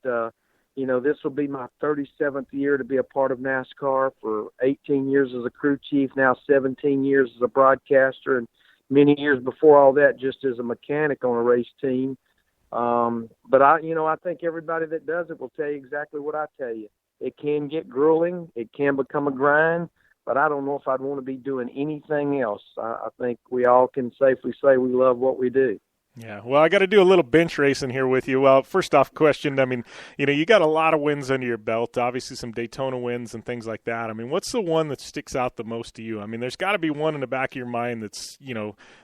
this will be my 37th year to be a part of NASCAR, for 18 years as a crew chief, now 17 years as a broadcaster, and many years before all that just as a mechanic on a race team. But I think everybody that does it will tell you exactly what I tell you. It can get grueling. It can become a grind, but I don't know if I'd want to be doing anything else. I think we all can safely say we love what we do. Yeah, well, I got to do a little bench racing here with you. Well, first off, question, I mean, you got a lot of wins under your belt, obviously some Daytona wins and things like that. I mean, what's the one that sticks out the most to you? I mean, there's got to be one in the back of your mind that's,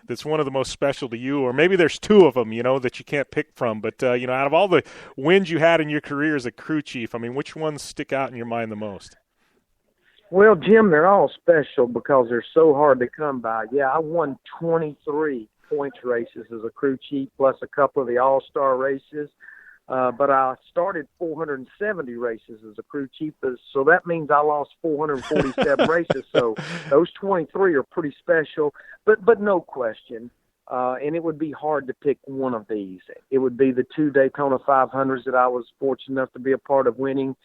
that's one of the most special to you, or maybe there's two of them, that you can't pick from. But, out of all the wins you had in your career as a crew chief, I mean, which ones stick out in your mind the most? Well, Jim, they're all special because they're so hard to come by. Yeah, I won 23 points races as a crew chief, plus a couple of the all-star races. But I started 470 races as a crew chief, so that means I lost 447 races. So those 23 are pretty special, but no question. And it would be hard to pick one of these. It would be the 2 Daytona 500s that I was fortunate enough to be a part of winning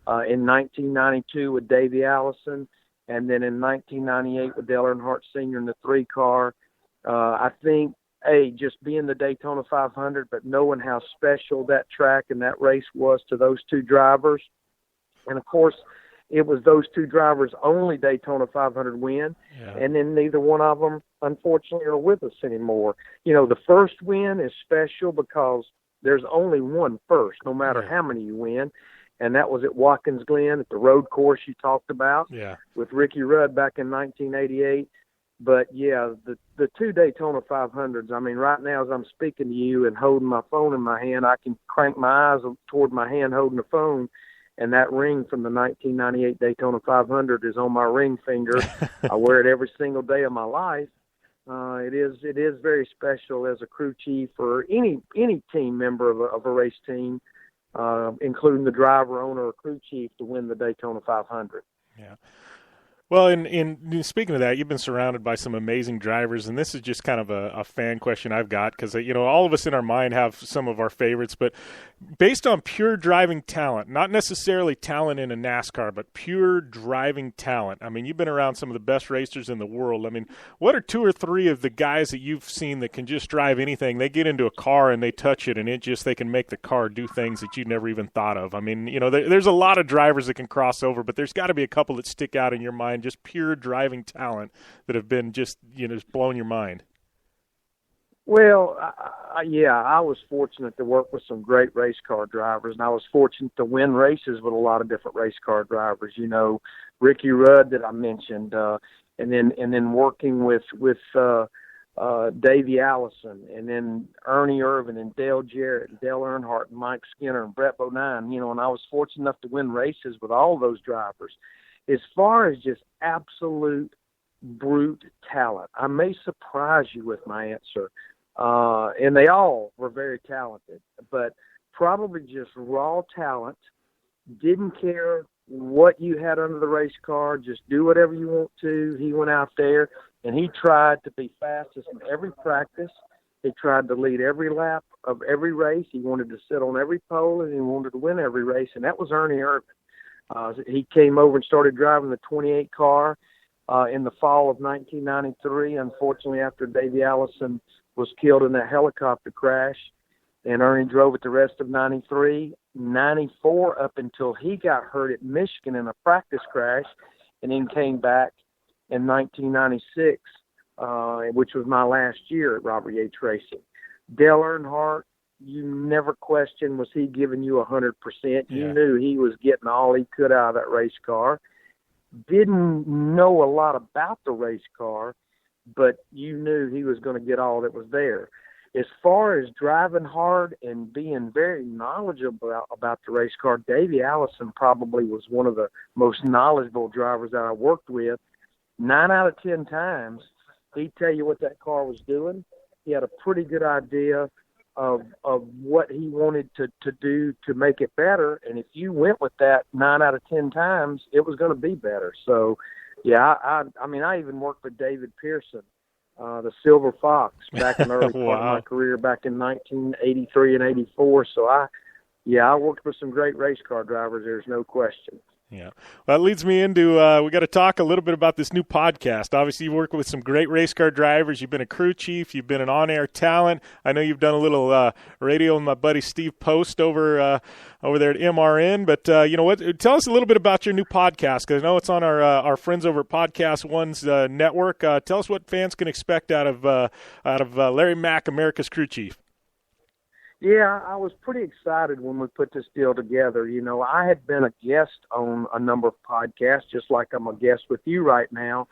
in 1992 with Davey Allison, and then in 1998 with Dale Earnhardt Sr. in the 3-car. I think, just being the Daytona 500, but knowing how special that track and that race was to those two drivers. And, of course, it was those two drivers' only Daytona 500 win, and then neither one of them, unfortunately, are with us anymore. The first win is special because there's only one first, no matter how many you win, and that was at Watkins Glen at the road course you talked about with Ricky Rudd back in 1988. But, the 2 Daytona 500s, I mean, right now as I'm speaking to you and holding my phone in my hand, I can crank my eyes toward my hand holding the phone, and that ring from the 1998 Daytona 500 is on my ring finger. I wear it every single day of my life. It is very special as a crew chief or any team member of a race team, including the driver, owner, or crew chief, to win the Daytona 500. Yeah. Well, in speaking of that, you've been surrounded by some amazing drivers, and this is just kind of a fan question I've got because, all of us in our mind have some of our favorites, but based on pure driving talent, not necessarily talent in a NASCAR, but pure driving talent. I mean, you've been around some of the best racers in the world. I mean, what are 2 or 3 of the guys that you've seen that can just drive anything? They get into a car and they touch it, and they can make the car do things that you never even thought of. I mean, there's a lot of drivers that can cross over, but there's got to be a couple that stick out in your mind, just pure driving talent that have been just blown your mind. Well, I was fortunate to work with some great race car drivers, and I was fortunate to win races with a lot of different race car drivers. Ricky Rudd that I mentioned, and then working with Davey Allison, and then Ernie Irvin and Dale Jarrett and Dale Earnhardt and Mike Skinner and Brett Bodine. And I was fortunate enough to win races with all those drivers. As far as just absolute brute talent, I may surprise you with my answer. And they all were very talented, but probably just raw talent, didn't care what you had under the race car, just do whatever you want to. He went out there and he tried to be fastest in every practice. He tried to lead every lap of every race. He wanted to sit on every pole, and he wanted to win every race, and that was Ernie Irvin. He came over and started driving the 28 car in the fall of 1993, unfortunately, after Davey Allison was killed in that helicopter crash. And Ernie drove it the rest of 93, 94, up until he got hurt at Michigan in a practice crash, and then came back in 1996, which was my last year at Robert Yates Racing. Dale Earnhardt, you never questioned, was he giving you 100%? You knew he was getting all he could out of that race car. Didn't know a lot about the race car, but you knew he was going to get all that was there. As far as driving hard and being very knowledgeable about the race car, Davey Allison probably was one of the most knowledgeable drivers that I worked with. 9 out of 10 times, he'd tell you what that car was doing. He had a pretty good idea of what he wanted to do to make it better. And if you went with that 9 out of 10 times, it was going to be better. So, I even worked with David Pearson, the Silver Fox, back in the early part of my career back in 1983 and 84. So I worked with some great race car drivers. There's no question. Yeah. Well, that leads me into we got to talk a little bit about this new podcast. Obviously, you work with some great race car drivers. You've been a crew chief. You've been an on-air talent. I know you've done a little radio with my buddy Steve Post over there at MRN. But you know what? Tell us a little bit about your new podcast, because I know it's on our friends over at Podcast One's network. Tell us what fans can expect out of Larry Mack, America's Crew Chief. Yeah, I was pretty excited when we put this deal together. You know, I had been a guest on a number of podcasts, just like I'm a guest with you right now,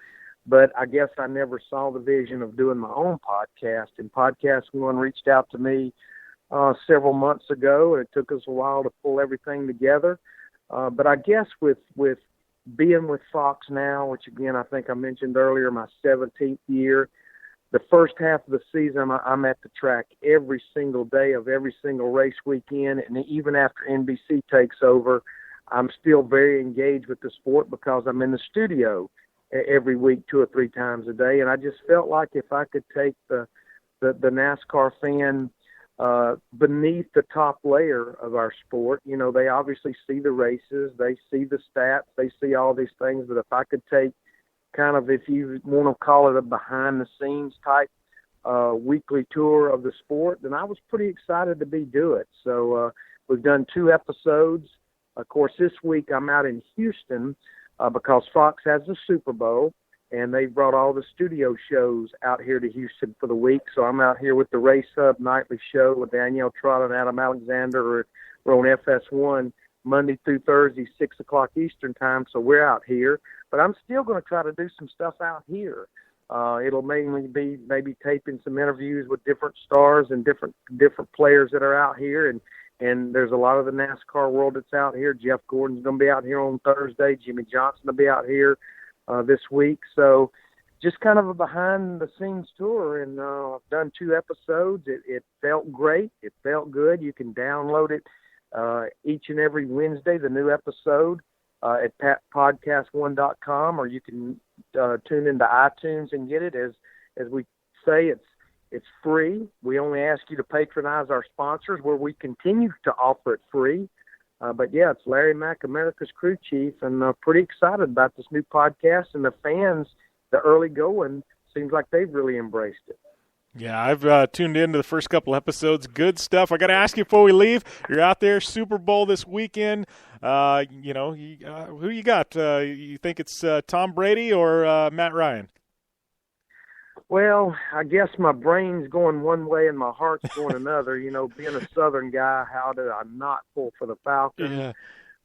but I guess I never saw the vision of doing my own podcast. And Podcast One reached out to me several months ago, and it took us a while to pull everything together. But I guess with being with Fox now, which again I think I mentioned earlier, my 17th year, the first half of the season, I'm at the track every single day of every single race weekend. And even after NBC takes over, I'm still very engaged with the sport because I'm in the studio every week 2 or 3 times a day. And I just felt like if I could take the NASCAR fan beneath the top layer of our sport, you know, they obviously see the races, they see the stats, they see all these things. But if I could take kind of, if you want to call it a behind-the-scenes type weekly tour of the sport, then I was pretty excited to do it. So we've done 2 episodes. Of course, this week I'm out in Houston because Fox has the Super Bowl, and they brought all the studio shows out here to Houston for the week. So I'm out here with the Race Hub Nightly Show with Danielle Trott and Adam Alexander. We're on FS1 Monday through Thursday, 6 o'clock Eastern time, so we're out here. But I'm still going to try to do some stuff out here. It'll mainly be maybe taping some interviews with different stars and different players that are out here. And there's a lot of the NASCAR world that's out here. Jeff Gordon's going to be out here on Thursday. Jimmy Johnson will be out here this week. So just kind of a behind-the-scenes tour. And I've done 2 episodes. It felt great. It felt good. You can download it each and every Wednesday, the new episode. At podcastone.com, or you can tune into iTunes and get it. As we say, it's free. We only ask you to patronize our sponsors, where we continue to offer it free. But yeah, it's Larry Mack, America's Crew Chief, and pretty excited about this new podcast. And the fans, the early going, seems like they've really embraced it. Yeah, I've tuned into the first couple episodes. Good stuff. I got to ask you before we leave, you're out there, Super Bowl this weekend. Who you got? You think it's Tom Brady or Matt Ryan? Well, I guess my brain's going one way and my heart's going another. You know, being a Southern guy, how did I not pull for the Falcons? Yeah.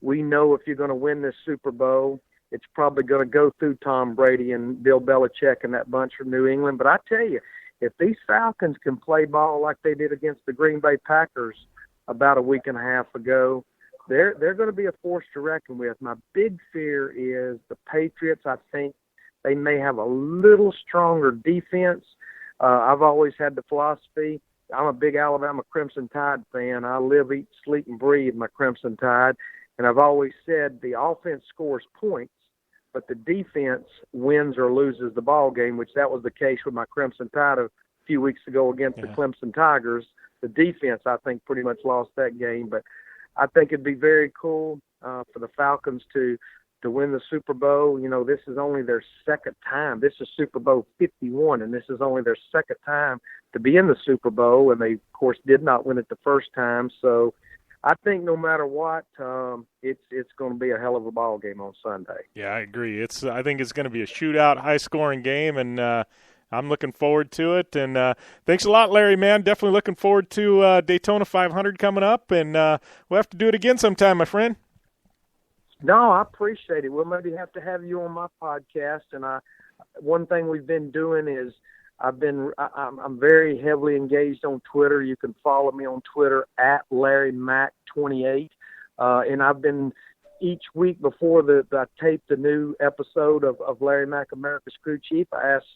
We know if you're going to win this Super Bowl, it's probably going to go through Tom Brady and Bill Belichick and that bunch from New England. But I tell you, if these Falcons can play ball like they did against the Green Bay Packers about a week and a half ago, they're going to be a force to reckon with. My big fear is the Patriots. I think they may have a little stronger defense. I've always had the philosophy, I'm a big Alabama Crimson Tide fan. I live, eat, sleep, and breathe my Crimson Tide. And I've always said the offense scores points, but the defense wins or loses the ball game, which that was the case with my Crimson Tide a few weeks ago against the Clemson Tigers. The defense, I think, pretty much lost that game. But I think it'd be very cool for the Falcons to win the Super Bowl. You know, this is only their second time. This is Super Bowl 51, and this is only their second time to be in the Super Bowl, and they, of course, did not win it the first time. So I think no matter what, it's going to be a hell of a ball game on Sunday. Yeah, I agree. I think it's going to be a shootout, high-scoring game, and I'm looking forward to it. And thanks a lot, Larry, man. Definitely looking forward to Daytona 500 coming up, and we'll have to do it again sometime, my friend. No, I appreciate it. We'll maybe have to have you on my podcast. And one thing we've been doing is I'm very heavily engaged on Twitter. You can follow me on Twitter at LarryMac28. And I've been each week before I tape the new episode of Larry Mack, America's Crew Chief, I ask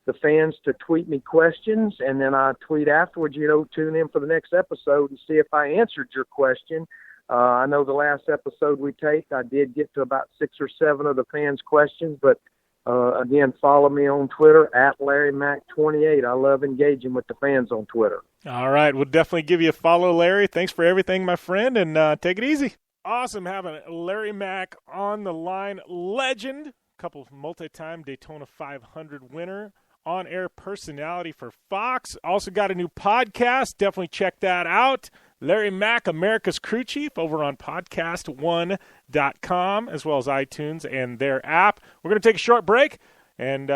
the fans to tweet me questions, and then I tweet afterwards, tune in for the next episode and see if I answered your question. I know the last episode we taped, I did get to about 6 or 7 of the fans' questions, but again, follow me on Twitter at LarryMac28. I love engaging with the fans on Twitter. All right. We'll definitely give you a follow, Larry. Thanks for everything, my friend, and take it easy. Awesome having Larry Mack on the line. Legend, couple multi-time Daytona 500 winner, on-air personality for Fox. Also got a new podcast. Definitely check that out. Larry Mack, America's Crew Chief, over on podcast1.com, as well as iTunes and their app. We're going to take a short break, and,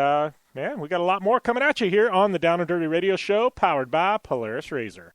man, we got a lot more coming at you here on the Down and Dirty Radio Show, powered by Polaris RZR.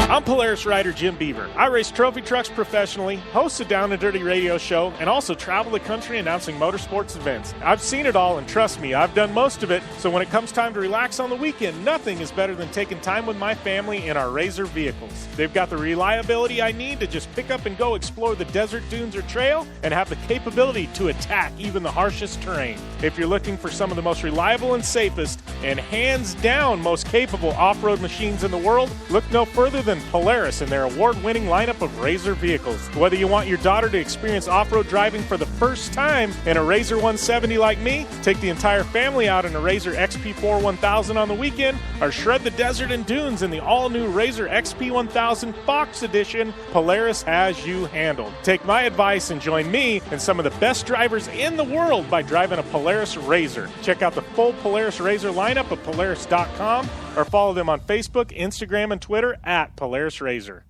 I'm Polaris rider Jim Beaver. I race trophy trucks professionally, host a Down and Dirty radio show, and also travel the country announcing motorsports events. I've seen it all, and trust me, I've done most of it, so when it comes time to relax on the weekend, nothing is better than taking time with my family in our RZR vehicles. They've got the reliability I need to just pick up and go explore the desert, dunes, or trail, and have the capability to attack even the harshest terrain. If you're looking for some of the most reliable and safest, and hands down most capable off-road machines in the world, look no further than Polaris and their award-winning lineup of RZR vehicles. Whether you want your daughter to experience off-road driving for the first time in a RZR 170 like me, take the entire family out in a RZR XP4 1000 on the weekend, or shred the desert and dunes in the all-new RZR XP 1000 Fox Edition, Polaris has you handled. Take my advice and join me and some of the best drivers in the world by driving a Polaris RZR. Check out the full Polaris RZR lineup at Polaris.com, or follow them on Facebook, Instagram, and Twitter at Polaris RZR.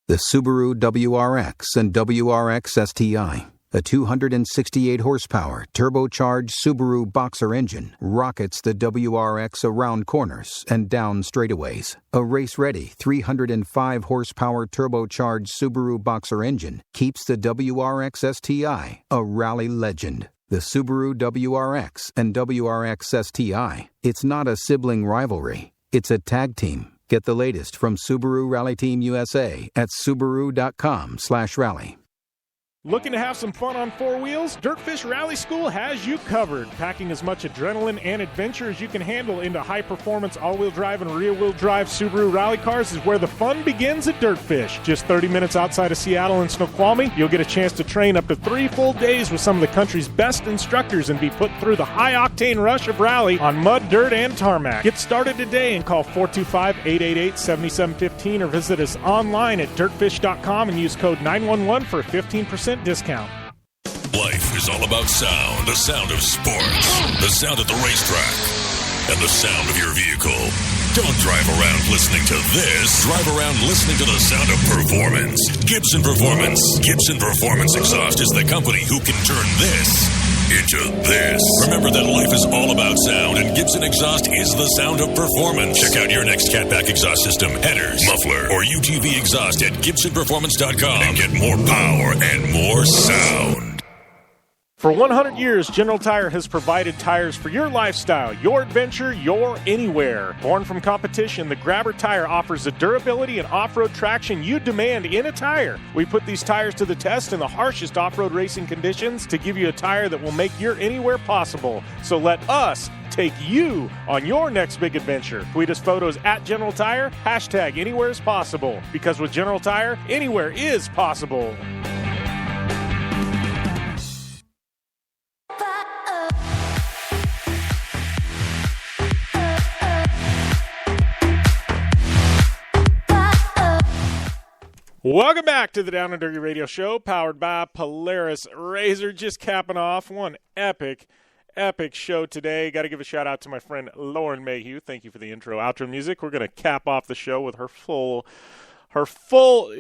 The Subaru WRX and WRX STI, a 268 horsepower turbocharged Subaru Boxer engine, rockets the WRX around corners and down straightaways. A race-ready 305 horsepower turbocharged Subaru Boxer engine keeps the WRX STI a rally legend. The Subaru WRX and WRX STI, it's not a sibling rivalry, it's a tag team. Get the latest from Subaru Rally Team USA at Subaru.com/rally. Looking to have some fun on four wheels? Dirtfish Rally School has you covered. Packing as much adrenaline and adventure as you can handle into high-performance all-wheel drive and rear-wheel drive Subaru rally cars is where the fun begins at Dirtfish. Just 30 minutes outside of Seattle and Snoqualmie, you'll get a chance to train up to 3 full days with some of the country's best instructors and be put through the high-octane rush of rally on mud, dirt, and tarmac. Get started today and call 425-888-7715 or visit us online at dirtfish.com and use code 911 for a 15% discount. Life is all about sound, the sound of sports, the sound at the racetrack, and the sound of your vehicle. Don't drive around listening to this. Drive around listening to the sound of performance. Gibson Performance. Gibson Performance Exhaust is the company who can turn this into this. Remember that life is all about sound, and Gibson Exhaust is the sound of performance. Check out your next catback exhaust system, headers, muffler, or UTV exhaust at GibsonPerformance.com and get more power and more sound. For 100 years, General Tire has provided tires for your lifestyle, your adventure, your anywhere. Born from competition, the Grabber tire offers the durability and off-road traction you demand in a tire. We put these tires to the test in the harshest off-road racing conditions to give you a tire that will make your anywhere possible. So let us take you on your next big adventure. Tweet us photos at General Tire, hashtag anywhere is possible. Because with General Tire, anywhere is possible. Welcome back to the Down and Dirty Radio Show, powered by Polaris RZR. Just capping off one epic show today. Got to give a shout out to my friend Lauren Mayhew. Thank you for the intro, outro music. We're going to cap off the show with her full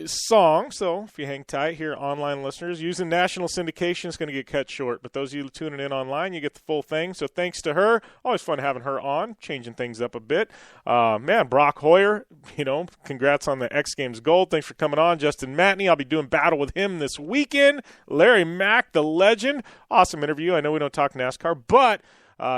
song. So if you hang tight here, online listeners, using national syndication is going to get cut short. But those of you tuning in online, you get the full thing. So thanks to her. Always fun having her on, changing things up a bit. Man, Brock Hoyer, congrats on the X Games gold. Thanks for coming on. Justin Matney, I'll be doing battle with him this weekend. Larry Mack, the legend. Awesome interview. I know we don't talk NASCAR, but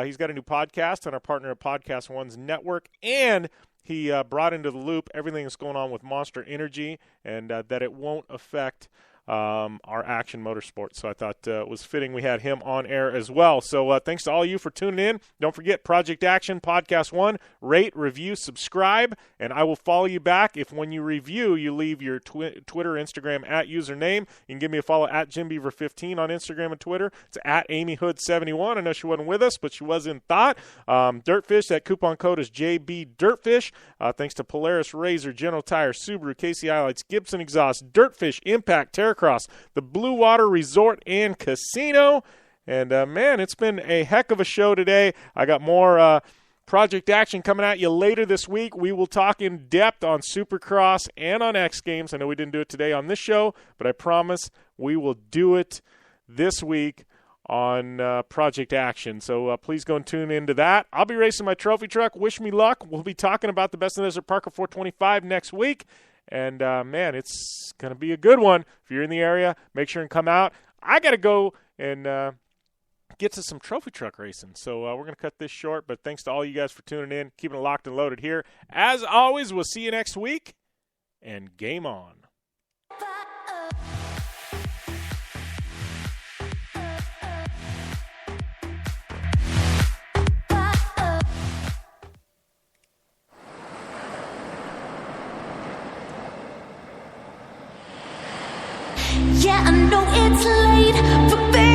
he's got a new podcast on our partner at Podcast One's network, and he brought into the loop everything that's going on with Monster Energy, and that it won't affect our Action Motorsports. So I thought it was fitting we had him on air as well. So thanks to all you for tuning in. Don't forget Project Action Podcast 1. Rate, review, subscribe, and I will follow you back if when you review you leave your Twitter, Instagram at username. You can give me a follow at JimBeaver15 on Instagram and Twitter. It's at AmyHood71. I know she wasn't with us, but she was in thought. Dirtfish, that coupon code is JBDirtfish. Thanks to Polaris Razor, General Tire, Subaru, KC Lights, Gibson Exhaust, Dirtfish, Impact, Terracross, the Blue Water Resort and Casino. And, man, it's been a heck of a show today. I got more Project Action coming at you later this week. We will talk in depth on Supercross and on X Games. I know we didn't do it today on this show, but I promise we will do it this week on Project Action. So please go and tune into that. I'll be racing my trophy truck. Wish me luck. We'll be talking about the Best in the Desert Parker 425 next week. And, man, it's going to be a good one. If you're in the area, make sure and come out. I got to go and get to some trophy truck racing. So we're going to cut this short, but thanks to all you guys for tuning in, keeping it locked and loaded here. As always, we'll see you next week, and game on. Yeah, I know it's late, but baby